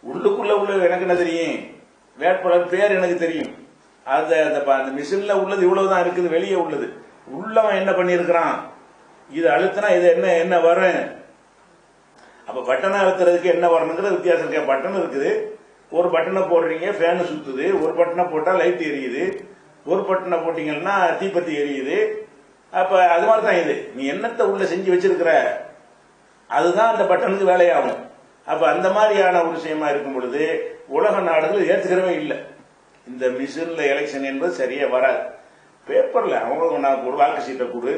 உள்ளுக்குள்ள உள்ள எனக்கு என்ன தெரியும்? வேட்பாளர் பேர் எனக்கு தெரியும். அந்த மிஷின்ல உள்ளது இவ்வளவுதான் இருக்குது, வெளியே உள்ளது. உள்ளவன் என்ன பண்ணிருக்கிறான்? இது அழுத்தினா இது என்ன வரும்? அப்ப பட்டனை அழுத்துறதுக்கு என்ன வரணுங்கிறது வித்தியாசம் இருக்கா? பட்டன் இருக்குது, ஒரு பட்டனை போடுறீங்க ஃபேனு சுத்துது, ஒரு பட்டனை போட்டா லைட் எரியுது, ஒரு பட்டனை போட்டீங்கன்னா தீப்பத்தி எரியுது. அப்ப அது மாதிரி தான் இது. நீ என்னத்தை உள்ள செஞ்சு வச்சிருக்கிற அதுதான் அந்த பட்டனுக்கு வேலையாகும். அப்ப அந்த மாதிரியான ஒரு விஷயமா இருக்கும் பொழுது உலக நாடுகள் ஏற்றுக்கிறவே இல்லை. இந்த மிஷின்ல எலெக்ஷன் என்பது சரியா வராது. பேப்பர்ல அவங்க நான் ஒரு வாக்கு சீட்டை கொடு,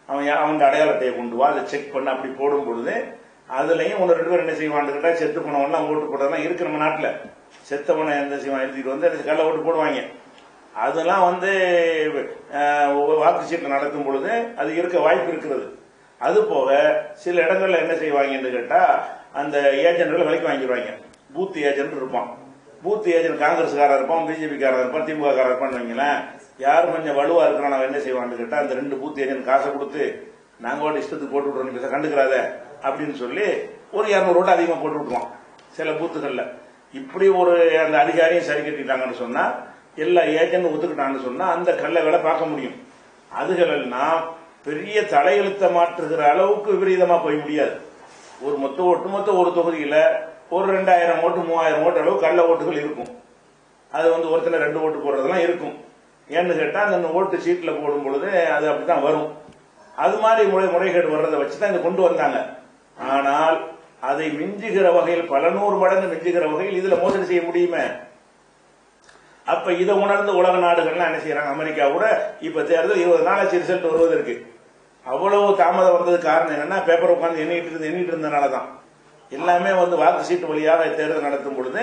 அவன் அடையாளத்தையை கொண்டு வா, அதை செக் பண்ண அப்படி போடும் பொழுது அதுலயும் 1-2 பேர் என்ன செய்வான்னு கேட்டா செத்து போனவெல்லாம் ஓட்டு போட்டதெல்லாம் இருக்கு நம்ம நாட்டுல. செத்தவனை எந்த செய்வான் எழுதிட்டு வந்து கள்ள ஓட்டு போடுவாங்க. அதெல்லாம் வந்து வாக்கு சீட்டு நடத்தும் பொழுது அது இருக்க வாய்ப்பு இருக்கிறது. அது போக சில இடங்கள்ல என்ன செய்வாங்கன்னு கேட்டா அந்த ஏஜென்ட்களை விலைக்கு வாங்கிடுவாங்க. பூத் ஏஜென்ட் இருப்பான். பூத் ஏஜென்ட் காங்கிரஸ்காரர் இருப்பான், பிஜேபி காரர் இருப்பான், திமுக காரர் இருப்பான்னு வைங்களேன். யார் கொஞ்சம் வலுவா இருக்கிறான் அவன் என்ன செய்வான்னு கேட்டா அந்த 2 பூத் ஏஜென்ட் காசை கொடுத்து நாங்க இஷ்டத்துக்கு போட்டு விட்டுறோம், கண்டுக்கிறாத அப்படின்னு சொல்லி ஒரு 200 ஓட்டு அதிகமா போட்டு விட்டுருவான் சில பூத்துகள்ல. இப்படி ஒரு அந்த அதிகாரியும் சரி கட்டிட்டாங்கன்னு சொன்னா எல்லா ஏஜென்ட் ஒத்துக்கிட்டான்னு சொன்னா அந்த கல்லை பார்க்க முடியும். அதுகளெல்லாம் பெரிய தலையெழுத்த மாற்றுகிற அளவுக்கு விபரீதமா போய் முடியாது. ஒரு ஒட்டுமொத்த ஒரு தொகுதியில ஒரு 2000 ஓட்டு 3000 ஓட்டு அளவு கள்ள ஓட்டுகள் இருக்கும். அது ஒருத்தனை 2 ஓட்டு போடுறதெல்லாம் இருக்கும். ஏன்னு கேட்டா அந்த ஓட்டு சீட்ல போடும் பொழுது அது அப்படித்தான் வரும். அது மாதிரி முறைகேடு வர்றதை வச்சுதான் இதை கொண்டு வந்தாங்க. ஆனால் அதை மிஞ்சுகிற வகையில், பல 100 மடங்கு மிஞ்சுகிற வகையில் இதுல மோசடி செய்ய முடியுமே. அப்ப இதை உணர்ந்து உலக நாடுகள்லாம் என்ன செய்யறாங்க? அமெரிக்கா கூட இப்ப தேர்தல் 20 நாள் ஆச்சு ரிசல்ட் வருவதற்கு. அவ்வளவு தாமதம் வந்தது காரணம் என்னன்னா, பேப்பர் உட்காந்து எண்ணிட்டு இருந்தனாலதான். எல்லாமே வாக்கு சீட்டு வழியாக தேர்தல் நடத்தும் பொழுது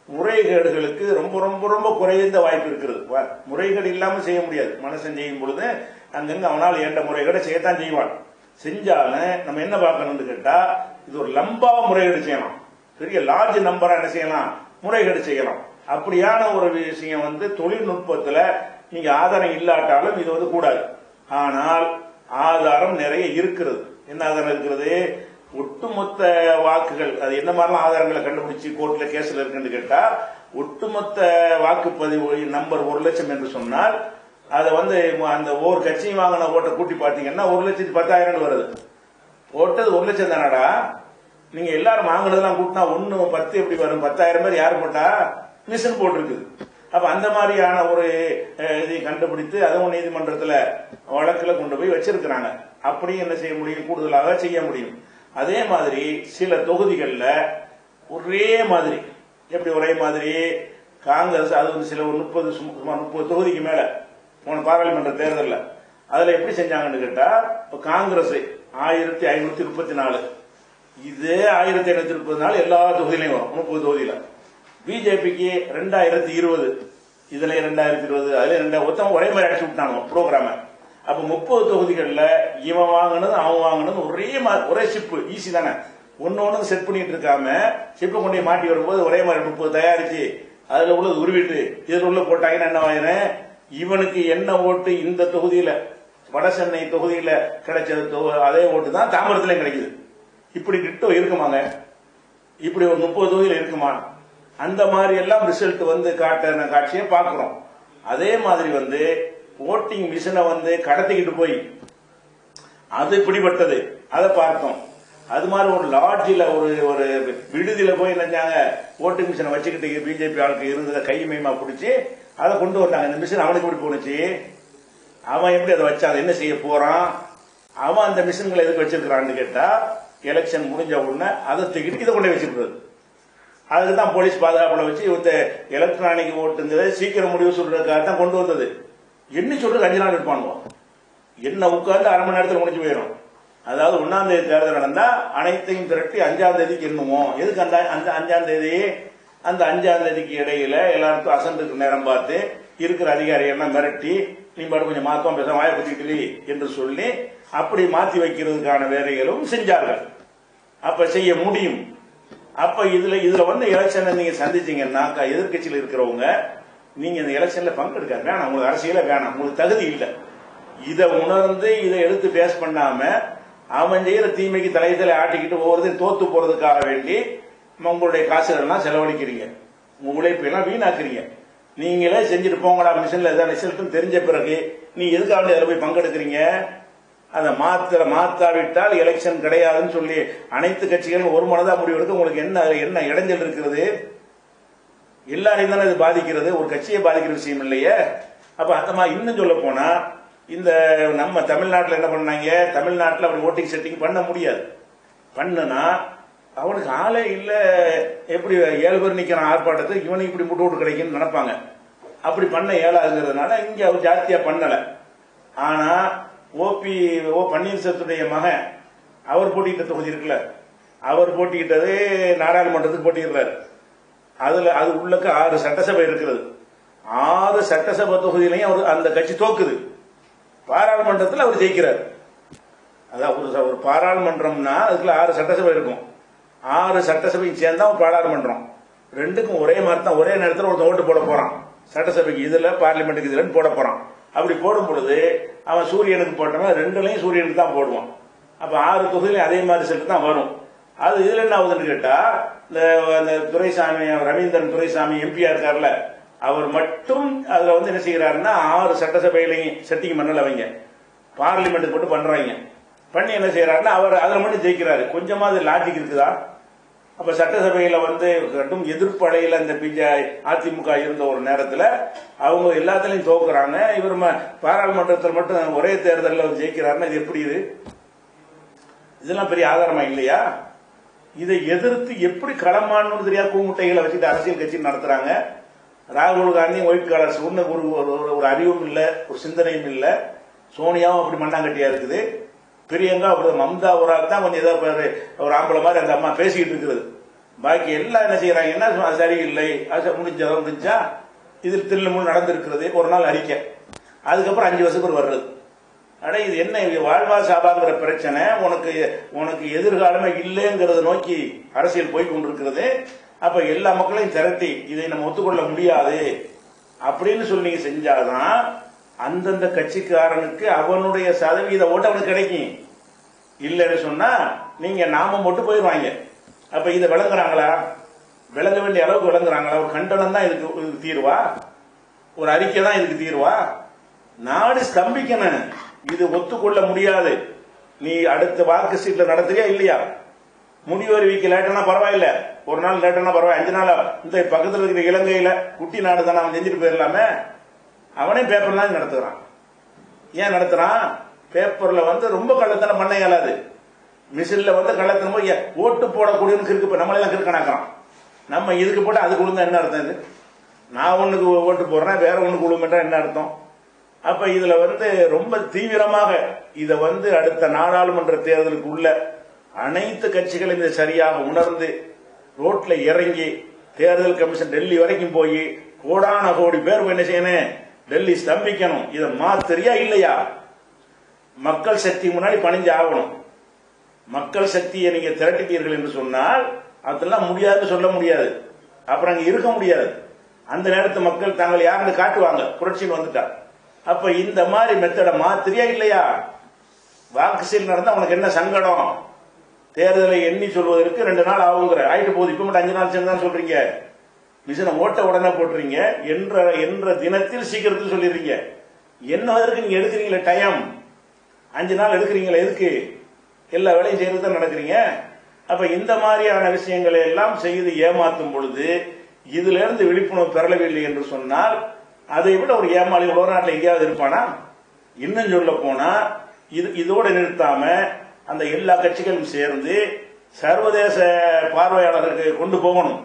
முறைகேடுகளுக்கு ரொம்ப ரொம்ப ரொம்ப குறைந்த வாய்ப்பு இருக்கிறது. முறைகேடு இல்லாம செய்ய முடியாது. மனுஷன் செய்யும் பொழுது அங்கங்க அவனால் ஏண்ட முறைகேடு செய்யத்தான் செய்வான். செஞ்சாலும் நம்ம என்ன பார்க்கணும்னு கேட்டா, இது ஒரு லம்பா முறைகேடு செய்யலாம், பெரிய லார்ஜ் நம்பரா என்ன செய்யலாம், முறைகேடு செய்யலாம். அப்படியான ஒரு விஷயம் தொழில்நுட்பத்துல நீங்க ஆதாரம் இல்லாட்டாலும் இது கூடாது. ஆனால் ஆதாரம் நிறைய இருக்கிறது. என்ன ஆதாரம் இருக்கிறது? ஒட்டுமொத்த வாக்குகள், அது என்ன மாதிரிலாம் ஆதாரங்களை கண்டுபிடிச்சு கோர்ட்ல கேஸ்ல இருக்குன்னு கேட்டா, ஒட்டுமொத்த வாக்குப்பதிவு நம்பர் 1,00,000 என்று சொன்னால் அதை அந்த ஒவ்வொரு கட்சியும் வாங்கின ஓட்டை கூட்டி பாத்தீங்கன்னா 1,10,000 வருது. ஓட்டது 1,00,000 தானடா. நீங்க எல்லாரும் வாங்கினதெல்லாம் கூட்டினா 1 10 எப்படி வரும்? 10,000 பேர் யார் போட்டா? மிஷின் போட்டிருக்குது. அப்ப அந்த மாதிரியான ஒரு இதை கண்டுபிடித்து அதுவும் நீதிமன்றத்துல வழக்குல கொண்டு போய் வச்சிருக்கிறாங்க. அப்படி என்ன செய்ய முடியும்? கூடுதலாக செய்ய முடியும். அதே மாதிரி சில தொகுதிகள்ல ஒரே மாதிரி, எப்படி ஒரே மாதிரி காங்கிரஸ் அது சில 30 தொகுதிக்கு மேல போன பாராளுமன்ற தேர்தல் அதுல எப்படி செஞ்சாங்கன்னு கேட்டா, காங்கிரஸ் 1534, இது 1534 எல்லா தொகுதியிலையும் வரும், 30 தொகுதியில. பிஜேபிக்கு 2020, இதுல 2020, அதுல ஒருத்தவங்க ஒரே மாதிரி அடிச்சு விட்டாங்க ப்ரோக்ராம. அப்ப 30 தொகுதிகள்ல இவன் வாங்கினது அவன் வாங்கினது ஒரே ஷிப்பு. ஈஸி தானே, ஒன்னு செட் பண்ணிட்டு இருக்காம ஷிப்பை கொண்டு மாட்டி வரும்போது ஒரே மாதிரி 30 தயாரிச்சு அதுல உள்ளது உருவிட்டு இதுல உள்ள போட்டாங்கன்னா என்ன ஆயிரும்? இவனுக்கு என்ன ஓட்டு இந்த தொகுதியில, வட சென்னை தொகுதியில கிடைச்சது அதே ஓட்டு தான் தாம்பரத்திலையும் கிடைக்குது. இப்படி கிட்ட இருக்குமாங்க? இப்படி ஒரு 30 தொகுதியில இருக்குமா? அந்த மாதிரி எல்லாம் ரிசல்ட் காட்டுற காட்சியை பார்க்கிறோம். அதே மாதிரி ஓட்டிங் மிஷினை கடத்திக்கிட்டு போய் அது பிடிபட்டது, அதை பார்த்தோம். அது மாதிரி ஒரு லாட்ஜில ஒரு விடுதியில போய் நினைச்சாங்க, ஓட்டிங் மிஷினை வச்சுக்கிட்டு பிஜேபி ஆளுக்கு இருந்ததை கைமயமா பிடிச்சி அதை கொண்டு வந்தாங்க. இந்த மிஷின் அவனுக்கு எப்படி போனுச்சு? அவன் எப்படி அதை வச்சா? அதை என்ன செய்ய போறான்? அவன் அந்த மிஷின்களை எதுக்கு வச்சிருக்கிறான்னு கேட்டா, எலெக்ஷன் முடிஞ்ச உடனே அதை தூக்கிட்டு இதை கொண்டு வச்சிருக்கிறது. அதுக்குதான் போலீஸ் பாதுகாப்புல வச்சு எலக்ட்ரானிக் ஓட்டுங்கிறத சீக்கிரம் முடிவு சொல்றதுக்காக தான் கொண்டு வந்தது. என்ன சொல்றது 5 நாள் எடுப்பானுவோம், என்ன உட்கார்ந்து அரை மணி நேரத்தில் முடிஞ்சு போயிடும். அதாவது 1ஆம் தேதி தேர்தல் நடந்தா அனைத்தையும் திரட்டி 5ஆம் தேதிக்கு எண்ணுவோம். எதுக்கு அந்த 5ஆம் தேதி? அந்த 5ஆம் தேதிக்கு இடையில எல்லாருக்கும் அசந்துக்கு நேரம் பார்த்து இருக்கிற அதிகாரிகள் மிரட்டி, நீ பாட்டு கொஞ்சம் மாத்தம் பேச வாய பத்திட்டு என்று சொல்லி அப்படி மாத்தி வைக்கிறதுக்கான வேலைகளும் செஞ்சார்கள். அப்ப செய்ய முடியும். அப்ப இதுல எலெக்ஷன் நீங்க சந்திச்சீங்கன்னா எதிர்கட்சியில் இருக்கிறவங்க, நீங்க இந்த எலெக்ஷன்ல பங்கெடுக்க வேணாம், உங்களுக்கு அரசியல வேணாம், உங்களுக்கு தகுதி இல்லை. இதை உணர்ந்து இதை எடுத்து பேஸ் பண்ணாம அவன் செய்யற தீமைக்கு தலையத்துல ஆட்டிக்கிட்டு ஒவ்வொருத்தையும் தோத்து போறதுக்காக வேண்டி உங்களுடைய காசுகள்லாம் செலவழிக்கிறீங்க, உங்க உழைப்பெல்லாம் வீணாக்குறீங்க. நீங்களே செஞ்சுட்டு போங்கடா மிஷன்ல ஏதாவது ரிசல்ட் தெரிஞ்ச பிறகு நீ எதுக்காக அதில் போய் பங்கெடுக்கிறீங்க? அதை மாத்தாவிட்டால் எலெக்ஷன் கிடையாதுன்னு சொல்லி அனைத்து கட்சிகளும் ஒரு மனதா முடிவெடுக்க உங்களுக்கு என்ன இடைஞ்சல் இருக்கிறது? எல்லாரையும் தானே இது பாதிக்கிறது, ஒரு கட்சியை பாதிக்கிற விஷயம் இல்லையே. அப்ப அந்த மாதிரி இன்னும் சொல்ல போனா, இந்த நம்ம தமிழ்நாட்டில் என்ன பண்ணாங்க, தமிழ்நாட்டில் அப்படி ஓட்டிங் செட்டிங் பண்ண முடியாது. பண்ணுனா அவனுக்கு ஆளே இல்ல, எப்படி 7 பேர் நிக்கிறான் ஆர்ப்பாட்டத்துக்கு, இவனுக்கு இப்படி முட்டு விட்டு கிடைக்குன்னு நினைப்பாங்க. அப்படி பண்ண இயலாதுங்கிறதுனால இங்க அவர் ஜாஸ்தியா பண்ணல. ஆனா ஓ பன்னீர்செல்வத்துடைய மகன் அவர் போட்டியிட்ட தொகுதி இருக்குல்ல, அவர் போட்டியிட்டது நாடாளுமன்றத்துக்கு போட்டியிடுறாரு. அது உள்ளக்க 6 சட்டசபை இருக்கிறது. 6 சட்டசபை தொகுதியிலையும் அவர் அந்த கட்சி தோக்குது. பாராளுமன்றத்தில் அவர் ஜெயிக்கிறார். அதான் ஒரு பாராளுமன்றம்னா அதுக்குள்ள 6 சட்டசபை இருக்கும். 6 சட்டசபைக்கு சேர்ந்தா ஒரு பாராளுமன்றம். ரெண்டுக்கும் ஒரே மாதிரி தான், ஒரே நேரத்தில் ஒருத்தன் ஓட்டு போட போறான். சட்டசபைக்கு இதுல, பார்லிமெண்ட்டுக்கு இதுல போட போறான். அப்படி போடும் பொழுது அவன் சூரியனுக்கு போட்டவன் 2லையும் சூரியனுக்கு தான் போடுவான். அப்ப 6 தொகுதியிலும் அதே மாதிரி செட்டு தான் வரும். அது இதுல என்ன ஆகுதுன்னு கேட்டா, இந்த துரைசாமி, ரவீந்திரன் துரைசாமி எம்பியா இருக்காருல்ல, அவர் மட்டும் அதுல வந்து என்ன செய்யறாருன்னா 6 சட்டசபையிலையும் செட்டிங் பண்ணல அவங்க பார்லிமெண்ட் போட்டு பண்றாங்க. பண்ணி என்ன செய்யறாருன்னா அவர் அதுல மட்டும் ஜெயிக்கிறாரு. கொஞ்சமா அது லாஜிக் இருக்குதா? அப்ப சட்டசபையில வந்து கடும் எதிர்ப்பு அலையில இந்த அதிமுக இருந்த ஒரு நேரத்தில் அவங்க எல்லாத்திலையும் தோக்குறாங்க. இவர் பாராளுமன்றத்தில் மட்டும் ஒரே தேர்தலில் ஜெயிக்கிறாருன்னா இது எப்படி? இதெல்லாம் பெரிய ஆதாரமா இல்லையா? இதை எதிர்த்து எப்படி களமானு தெரியாது கூமுட்டைகளை வச்சுட்டு அரசியல் கட்சி நடத்துறாங்க. ராகுல் காந்தி ஒயிட் கலர்ஸ் ஒரு அறிவும் இல்லை, ஒரு சிந்தனையும் இல்லை. சோனியாவும் அப்படி மண்ணாங்கட்டியா இருக்குது. பிரியங்கா அப்படி மம்தா ஒரு ஆள் தான் கொஞ்சம் ஏதாவது ஒரு ஆம்பளை மாதிரி அந்த அம்மா பேசிக்கிட்டு இருக்கிறது. பாக்கி எல்லாம் என்ன செய்யறாங்கன்னா சரியில்லை, முடிஞ்சா இதில் தில்லுமுள் நடந்திருக்கிறது ஒரு நாள் அறிக்கை, அதுக்கப்புறம் 5 வருஷத்துக்கு வர்றது. ஆனா இது என்ன வாழ்வா சாபாங்கிற பிரச்சனை உனக்கு எதிர்காலமே இல்லைங்கிறத நோக்கி அரசியல் போய் கொண்டிருக்கிறது. அப்ப எல்லா மக்களையும் திரட்டி இதை நம்ம ஒத்துக்கொள்ள முடியாது அப்படின்னு சொல்லி நீங்க செஞ்சாதான் அந்தந்த கட்சிக்காரனுக்கு அவனுடைய சதவீத ஓட்டு அவனுக்கு கிடைக்கும். இல்லைன்னு சொன்னா நீங்க நாம மட்டும் போயிடுவாங்க. அப்ப இதை விளங்குறாங்களா? விளங்க வேண்டிய அளவுக்கு விளங்குறாங்களா? ஒரு கண்டனம் தான் இதுக்கு தீர்வா? ஒரு அறிக்கை தான் இதுக்கு தீர்வா? நாடு ஸ்தம்பிக்கணும். இது ஒத்துக்கொள்ள முடியாது. நீ அடுத்த வாக்கு சீட்ல நடத்துறியா இல்லையா? முடிவு அறிவிக்க லேட்டனா பரவாயில்ல, ஒரு நாள் லேட்டனா பரவாயில்ல, 5 நாள் இந்த பக்கத்தில் இருக்கிற இலங்கையில குட்டி நாடு தானே அவன் செஞ்சுட்டு போயிடலாமே. அவனே பேப்பர் தான் நடத்துறான். ஏன் நடத்துறான்? பேப்பர்ல வந்து ரொம்ப கள்ளத்தனம் பண்ண இயலாது. மிஷின்ல வந்து கள்ளத்தனம் போய் ஓட்டு போடக்கூடியவனுக்கு இருக்கு. நம்மளெல்லாம் கிறுக்கணாக்கலாம். நம்ம இதுக்கு போட்டு அதுக்கு விழுந்தா என்ன அர்த்தம்? இது நான் ஒண்ணுக்கு ஓட்டு போடுறேன், வேற ஒண்ணுக்கு விழுமென்றா என்ன அர்த்தம்? அப்ப இதுல வந்து ரொம்ப தீவிரமாக இதை வந்து அடுத்த நாடாளுமன்ற தேர்தலுக்கு உள்ள அனைத்து கட்சிகளும் இதை சரியாக உணர்ந்து ரோட்ல இறங்கி தேர்தல் கமிஷன் டெல்லி வரைக்கும் போய் கோடான கோடி பேர் என்ன செய்யணும்? டெல்லி ஸ்தம்பிக்கணும். இதை மாத்திரியா இல்லையா? மக்கள் சக்தி முன்னாடி பணிஞ்சு ஆகணும். மக்கள் சக்தியை நீங்க திரட்டிட்டீர்கள் என்று சொன்னால் அதெல்லாம் முடியாதுன்னு சொல்ல முடியாது. அப்புறம் அங்க இருக்க முடியாது. அந்த நேரத்து மக்கள் தாங்கள் யாருன்னு காட்டுவாங்க புரட்சின்னு வந்துட்டா. அப்ப இந்த மாதிரி மெத்தட மாத்திரியா இல்லையா? வாக்கு சீல் நடந்தா உனக்கு என்ன சங்கடம்? தேர்தலை எண்ணி சொல்வதற்கு 2 நாள் ஆகுங்கிற ஆயிட்டு போகுது. இப்ப மட்டும் 5 நாள் சேர்ந்து சொல்றீங்க. மிஷினை ஓட்ட உடனே போட்டுறீங்க. என்ற தினத்தில் சீக்கிரத்தில் சொல்லிடுறீங்க. என்னதற்கு நீங்க எடுக்கிறீங்களே டைம்? 5 நாள் எடுக்கிறீங்களா? எதுக்கு? எல்லா வேலையும் செய்யறது தான் நடக்கிறீங்க. அப்ப இந்த மாதிரியான விஷயங்களை எல்லாம் செய்து ஏமாற்றும் பொழுது இதுல இருந்து விழிப்புணர்வு பெறவில்லை என்று சொன்னால் அதை விட ஒரு ஏமாளி உலகநாட்டில் எங்கேயாவது இருப்பானா? இன்னும் சொல்ல போனா இதோட நிறுத்தாம அந்த எல்லா கட்சிகளும் சேர்ந்து சர்வதேச பார்வையாளர்களுக்கு கொண்டு போகணும்.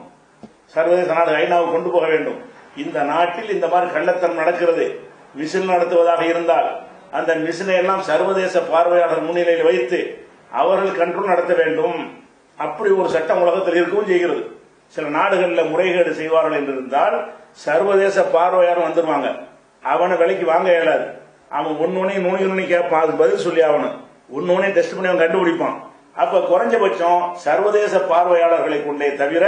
சர்வதேச நாடு ஐநாவுக்கு கொண்டு போக வேண்டும். இந்த நாட்டில் இந்த மாதிரி கள்ளத்தனம் நடக்கிறது. மிஷின் நடத்துவதாக இருந்தால் அந்த மிஷினை எல்லாம் சர்வதேச பார்வையாளர் முன்னிலையில் வைத்து அவர்கள் கண்ட்ரோல் நடத்த வேண்டும். அப்படி ஒரு சட்டம் உலகத்தில் இருக்கவும் செய்கிறது. சில நாடுகளில் முறைகேடு செய்வார்கள் என்று இருந்தால் சர்வதேச பார்வையாளர் வந்துருவாங்க. அவனை விலைக்கு வாங்க இயலாது. அவன் ஒன்னொன்னு கேட்பான், அதுக்கு பதில் சொல்லி ஆகணும். ஒன்னொன்னே டெஸ்ட் பண்ணி அவன் கண்டுபிடிப்பான். அப்ப குறைஞ்சபட்சம் சர்வதேச பார்வையாளர்களை கொண்டே தவிர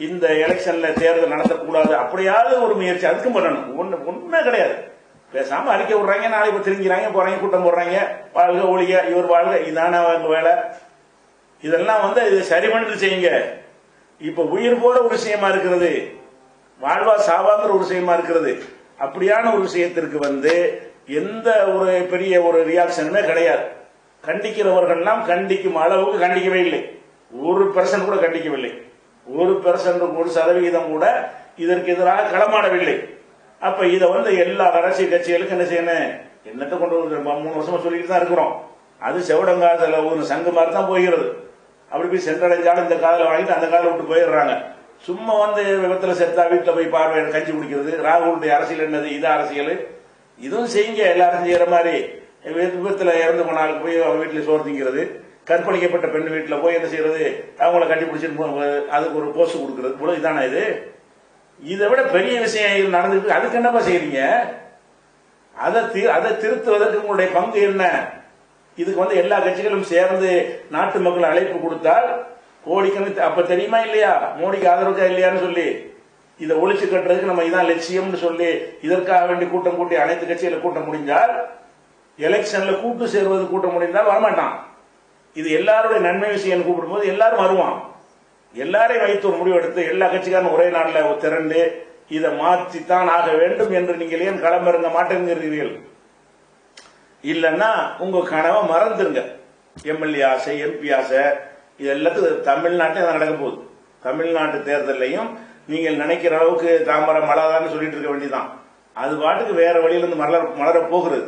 இந்த எலெக்ஷன்ல தேர்தல் நடத்தக்கூடாது. அப்படியாவது ஒரு முயற்சி அதுக்கும் பண்ணணும். ஒண்ணுமே கிடையாது. பேசாம அறிக்கை விடுறாங்க, நாளைக்கு திருங்கிறாங்க, போறாங்க, கூட்டம் போடுறாங்க, வாழ்க ஒழிக இவர் வாழ்க, இதான வேலை. இதெல்லாம் வந்து இது சரி பண்ணிட்டு செய்யுங்க. இப்ப உயிர் போற ஒரு விஷயமா இருக்கிறது, வாழ்வா சாவாங்கிற ஒரு விஷயமா இருக்கிறது. அப்படியான ஒரு விஷயத்திற்கு வந்து எந்த ஒரு பெரிய ஒரு ரியாக்ஷனுமே கிடையாது. கண்டிக்கிறவர்கள்லாம் கண்டிக்கும் அளவுக்கு கண்டிக்கவே இல்லை. 1% கூட கண்டிக்கவில்லை. 1%, 1% கூட இதற்கு எதிராக களமாடவில்லை. அப்ப இதை வந்து எல்லா அரசியல் கட்சிகளுக்கும் என்ன செய்யணும்? என்னத்தை கொண்டு 3 வருஷமா சொல்லிட்டு தான் இருக்கிறோம். அது செவடங்காதல ஒரு சங்கு மாதிரி தான் போகிறது. அப்படி போய் சென்றடைஞ்சாலும் இந்த காதல வாங்கிட்டு அந்த காதல விட்டு போயிடுறாங்க. சும்மா வந்து விபத்துல செத்தா வீட்டுல போய் பார்வை கஞ்சி குடிக்கிறது. ராகுலுடைய அரசியல் என்னது? இது அரசியல். இதுவும் செய்யுங்க. எல்லாரும் செய்யற மாதிரி விபத்துல இறந்து போனாலும் போய் அவங்க வீட்டுல சோறு திங்கிறது. கற்பழிக்கப்பட்ட பெண் வீட்டுல போய் என்ன செய்யறது? அவங்கள கட்டி பிடிச்சிட்டு அதுக்கு ஒரு போஸ்ட் கொடுக்கறது. இதான இது? இதை விட பெரிய விஷயம் நடந்துட்டு அதுக்கு என்னப்பா செய்யறீங்க? அதை திருத்துவதற்கு உங்களுடைய பங்கு என்ன? இதுக்கு வந்து எல்லா கட்சிகளும் சேர்ந்து நாட்டு மக்கள் அழைப்பு கொடுத்தால் கோடிக்கணக்கு அப்ப தெரியுமா இல்லையா? மோடிக்கு ஆதரவுக்கா இல்லையான்னு சொல்லி இதை ஒழிச்சு கட்டுறதுக்கு நம்ம இதான் லட்சியம்னு சொல்லி இதற்காக வேண்டி கூட்டம் கூட்டி அனைத்து கட்சிகளை கூட்டம் முடிஞ்சால் எலெக்ஷன்ல கூட்டு சேர்வது கூட்டம் முடிந்தால் வரமாட்டான். இது எல்லாருடைய நன்மை விஷயம் கூப்பிடும் போது எல்லாரும் வருவான். எல்லாரையும் வைத்து ஒரு முடிவு எடுத்து எல்லா கட்சிக்காரும் ஒரே நாளில் திரண்டு இதை மாற்றித்தான் ஆக வேண்டும் என்று நீங்கள் ஏன் களமிறங்க மாட்டேங்கிறீர்கள்? இல்லைன்னா உங்க கனவை மறந்துருங்க. எம்எல்ஏ ஆசை, எம்பி ஆசை, இது எல்லாத்துக்கும் தமிழ்நாட்டில் நடக்க போகுது. தமிழ்நாட்டு தேர்தலையும் நீங்கள் நினைக்கிற அளவுக்கு தாம்பரம் மலர்தான்னு சொல்லிட்டு இருக்க வேண்டியதான். அது பாட்டுக்கு வேற வழியிலிருந்து மலர போகிறது.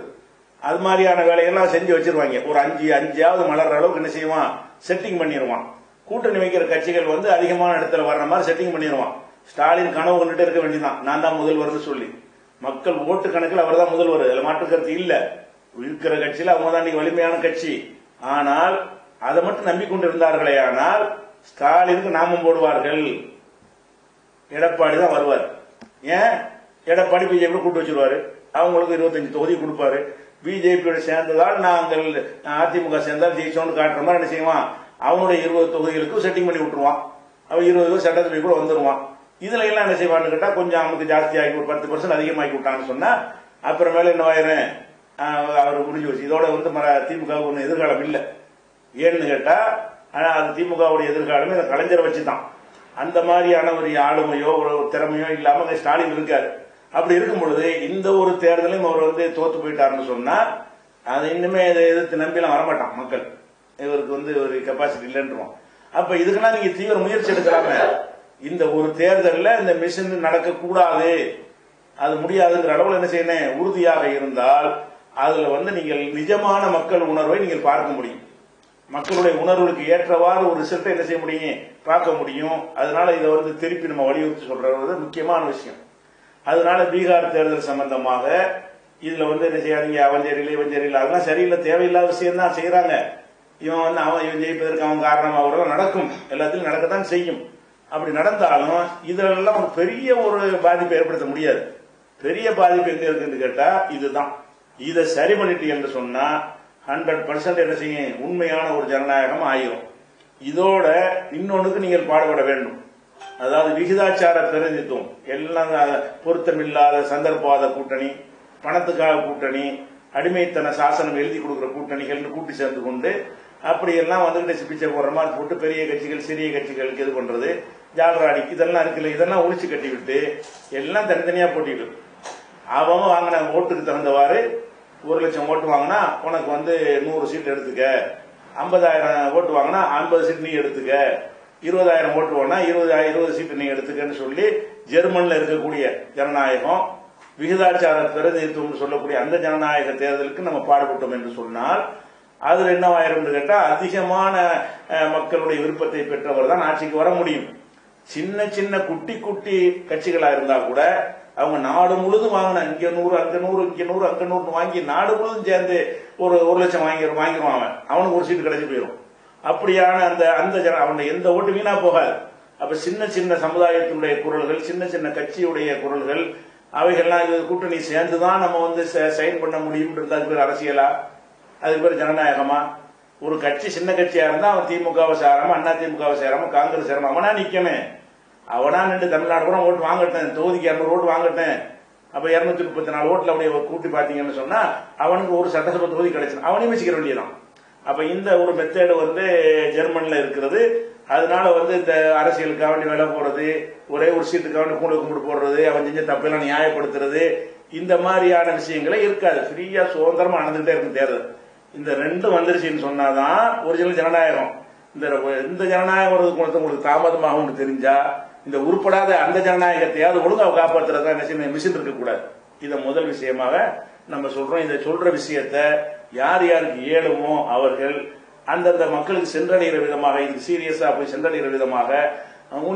அது மாதிரியான வேலைகள்லாம் செஞ்சு வச்சிருவாங்க. ஒரு அஞ்சாவது மலர்ற அளவுக்கு என்ன செய்வான், செட்டிங் பண்ணிடுவான். கூட்டணி வைக்கிற கட்சிகள் வந்து அதிகமான இடத்துல வர்ற மாதிரி செட்டிங் பண்ணிடுவான். ஸ்டாலின் கனவு கொண்டுட்டு இருக்க வேண்டியதான், நான் தான் முதல்வர்னு சொல்லி. மக்கள் ஓட்டு கணக்கில் அவர் தான் முதல்வர், அதில் மாற்று கருத்து இல்ல. இருக்கிற கட்சியில் அவங்க தான் இன்னைக்கு வலிமையான கட்சி. ஆனால் அதை மட்டும் நம்பிக்கொண்டு இருந்தார்களே, ஆனால் ஸ்டாலினுக்கு நாமம் போடுவார்கள். எடப்பாடி தான் வருவார். ஏன்? எடப்பாடி பிஜேபி கூட்டு வச்சிருவாரு, அவங்களுக்கு 25 தொகுதி கொடுப்பாரு. பிஜேபியோட சேர்ந்ததால் நாங்கள் அதிமுக சேர்ந்தால் ஜெயிச்சோன்னு காட்டுற மாதிரி என்ன செய்வான், அவனுடைய 20 தொகுதிகளுக்கு செட்டிங் பண்ணி விட்டுருவான். அவன் 20 சட்டத்தில் கூட வந்துருவான். இதுல எல்லாம் என்ன செய்வான்னு கேட்டா, கொஞ்சம் அவனுக்கு ஜாஸ்தி ஆகி ஒரு 10% அதிகமாக்கி விட்டான்னு சொன்னா அப்புறமேல என்ன ஆயிரும், அவர் முடிஞ்சு வச்சு. இதோட வந்து திமுக ஒன்றும் எதிர்காலம் இல்லை. ஏன்னு கேட்டா, அது திமுகவுடைய எதிர்காலமே இந்த கலைஞரை வச்சுதான். அந்த மாதிரியான ஒரு ஆளுமையோ ஒரு திறமையோ இல்லாம ஸ்டாலின் இருக்காரு. அப்படி இருக்கும் பொழுது இந்த ஒரு தேர்தலையும் அவர் வந்து தோத்து போயிட்டாருன்னு சொன்னா அதை இன்னுமே எதிர்த்து நம்பிலாம் வரமாட்டான் மக்கள். இவருக்கு வந்து ஒரு கெப்பாசிட்டி இல்லைன்றோம். அப்ப இதுக்குன்னா நீங்க தீவிர முயற்சி எடுக்கலாமே. இந்த ஒரு தேர்தலில் இந்த மிஷின் நடக்க கூடாது, அது முடியாதுங்கிற அளவில் என்ன செய்யணும், உறுதியாக இருந்தால் அதுல வந்து நீங்கள் நிஜமான மக்கள் உணர்வை நீங்கள் பார்க்க முடியும். மக்களுடைய உணர்வுகளுக்கு ஏற்றவாறு ஒரு ரிசல்ட்டை என்ன செய்ய முடியும், பார்க்க முடியும். அதனால இதை வந்து திருப்பி நம்ம வலியுறுத்தி சொல்றது முக்கியமான விஷயம். அதனால பீகார் தேர்தல் சம்பந்தமாக இதுல வந்து என்ன செய்யாதீங்க, அவன் சரியில்லை அதெல்லாம் சரியில்லை, தேவையில்லாத விஷயம் தான் செய்யறாங்க. இவன் வந்து இவன் ஜெயிப்பதற்கு அவன் காரணமாக நடக்கும், எல்லாத்திலும் நடக்கத்தான் செய்யும். அப்படி நடந்தாலும் இதெல்லாம் ஒரு பெரிய ஒரு பாதிப்பை ஏற்படுத்த முடியாது. பெரிய பாதிப்பு எங்க இருக்குன்னு கேட்டா இதுதான். இதை சரி பண்ணிட்டு என்று சொன்னா 100% என்ன செய்யும், உண்மையான ஒரு ஜனநாயகம் ஆயிரும். இதோட இன்னொன்னுக்கு நீங்கள் பாடுபட வேண்டும். அதாவது விகிதாச்சார பிரதிநிதித்துவம் எல்லாம் பொருத்தமில்லாத சந்தர்ப்பவாத கூட்டணி, பணத்துக்காக கூட்டணி, அடிமைத்தன சாசனம் எழுதி கொடுக்கிற கூட்டணிகள் கூட்டி சேர்ந்து கொண்டு அப்படியெல்லாம் வந்துகிட்டு பிச்சை போடுற மாதிரி போட்டு பெரிய கட்சிகள் சிறிய கட்சிகளுக்கு இது பண்றது, ஜால்ராடி இதெல்லாம் இருக்குல்ல, இதெல்லாம் ஒழிச்சு கட்டி விட்டு எல்லாம் தனித்தனியா போட்டிட்டு அவங்க வாங்கின ஓட்டுக்கு தகுந்தவாறு 1 லட்சம் ஓட்டு வாங்கினா உனக்கு வந்து 100 சீட் எடுத்துக்க, 50,000 ஓட்டு வாங்கினா 50 சீட் நீ எடுத்துக்க, 20,000 ஓட்டு வாங்கினா 20 சீட் நீ எடுத்துக்கன்னு சொல்லி ஜெர்மன்ல இருக்கக்கூடிய ஜனநாயகம் விகிதாச்சார பிரதிநிதித்துவம் சொல்லக்கூடிய அந்த ஜனநாயக தேர்தலுக்கு நம்ம பாடுபட்டோம் என்று சொன்னால் அதுல என்னவாயிரும் கேட்டா அதிகமான மக்களுடைய விருப்பத்தை பெற்றவர் தான் ஆட்சிக்கு வர முடியும். சின்ன சின்ன குட்டி குட்டி கட்சிகளா இருந்தா கூட அவங்க நாடு முழுதும் வாங்கின இங்க 100 அங்க 100 இங்க 100 அங்க 100 வாங்கி நாடு முழுதும் சேர்ந்து ஒரு 1 லட்சம் வாங்கிடுவான். அவனுக்கு ஒரு சீட்டு கிடைச்சி போயிடும். அப்படியான அந்த அவனுடைய எந்த ஓட்டு வீணா போகாது. அப்ப சின்ன சின்ன சமுதாயத்தினுடைய குரல்கள், சின்ன சின்ன கட்சியுடைய குரல்கள், அவைகள்லாம் இது கூட்டணி சேர்ந்துதான் நம்ம வந்து சைன் பண்ண முடியும். அதுக்கு பேர் அரசியலா, அதுக்கு பேர் ஜனநாயகமா? ஒரு கட்சி சின்ன கட்சியா இருந்தா அவன் திமுகவை சேராம, அண்ணா திமுகவை சேராம, காங்கிரஸ் சேராம அவனா நிக்கணும். அவனா நின்று தமிழ்நாடு கூட ஓட்டு வாங்கட்டேன், தொகுதிக்கு 200 ஓட்டு வாங்கட்டேன். அப்ப 234 ஓட்டுல அப்படியே கூட்டி பாத்தீங்கன்னு சொன்னா அவனுக்கு ஒரு சட்டசபை தொகுதி கிடைச்சு அவனையும் வச்சுக்கிற வேண்டியதான். அப்ப இந்த ஒரு மெத்தேடு வந்து ஜெர்மன்ல இருக்கிறது. அதனால வந்து இந்த அரசியலுக்காக வேண்டி வேலை போடுறது, ஒரே ஒரு சீட்டுக்காக வேண்டி கூட கும்பிட்டு போடுறது, அவன் செஞ்ச தப்பெல்லாம் நியாயப்படுத்துறது, இந்த மாதிரியான விஷயங்களே இருக்காது. ஃப்ரீயா சுதந்திரமா நடந்துகிட்டே இருக்கும் தேர்தல். இந்த 2 வந்துருச்சுன்னு சொன்னாதான் ஒரிஜினல் ஜனநாயகம். இந்த ஜனநாயகம் வருது உங்களுக்கு தாமதமாக தெரிஞ்சா இந்த உருப்படாத அந்த ஜனநாயகத்தையாவது ஒழுங்கா காப்பாற்றுறதா மிஷின் இருக்கக்கூடாது. இதை முதல் விஷயமாக நம்ம சொல்றோம். இதை சொல்ற விஷயத்த யார் யாருக்கு இயலுமோ அவர்கள் அந்தந்த மக்களுக்கு சென்றடைகிற விதமாக, இது சீரியஸா போய் சென்றடைகிற விதமாக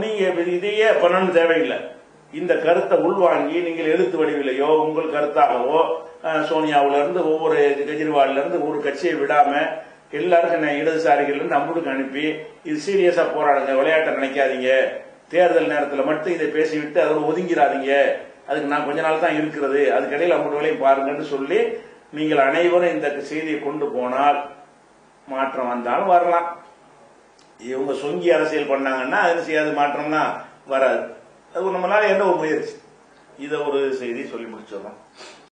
நீங்க இதையே பண்ணணும் தேவையில்லை. இந்த கருத்தை உள்வாங்கி நீங்கள் எழுத்து வடிவிலையோ உங்கள் கருத்தாகவோ சோனியாவில இருந்து ஒவ்வொரு கெஜ்ரிவால்ல இருந்து ஒரு கட்சியை விடாம எல்லாருக்கும் இடதுசாரிகள் இருந்து நம்மளுக்கு அனுப்பி இது சீரியஸா போராடுங்க, விளையாட்டை நினைக்காதீங்க, தேர்தல் நேரத்தில் மட்டும் இதை பேசிவிட்டு அதோட ஒதுங்கிறாதீங்க, அதுக்கு நான் கொஞ்ச நாள் தான் இருக்கிறது, அதுக்கிடையில் அவங்க வேலையும் பாருங்கன்னு சொல்லி நீங்கள் அனைவரும் இந்த செய்தியை கொண்டு போனால் மாற்றம் வந்தாலும் வரலாம். இவங்க சொங்கி அரசியல் பண்ணாங்கன்னா அது செய்யாத மாற்றம்னா வராது. அது நம்மளால என்ன ஒரு முயற்சி. இதை ஒரு செய்தி சொல்லி முடிச்சிடலாம்.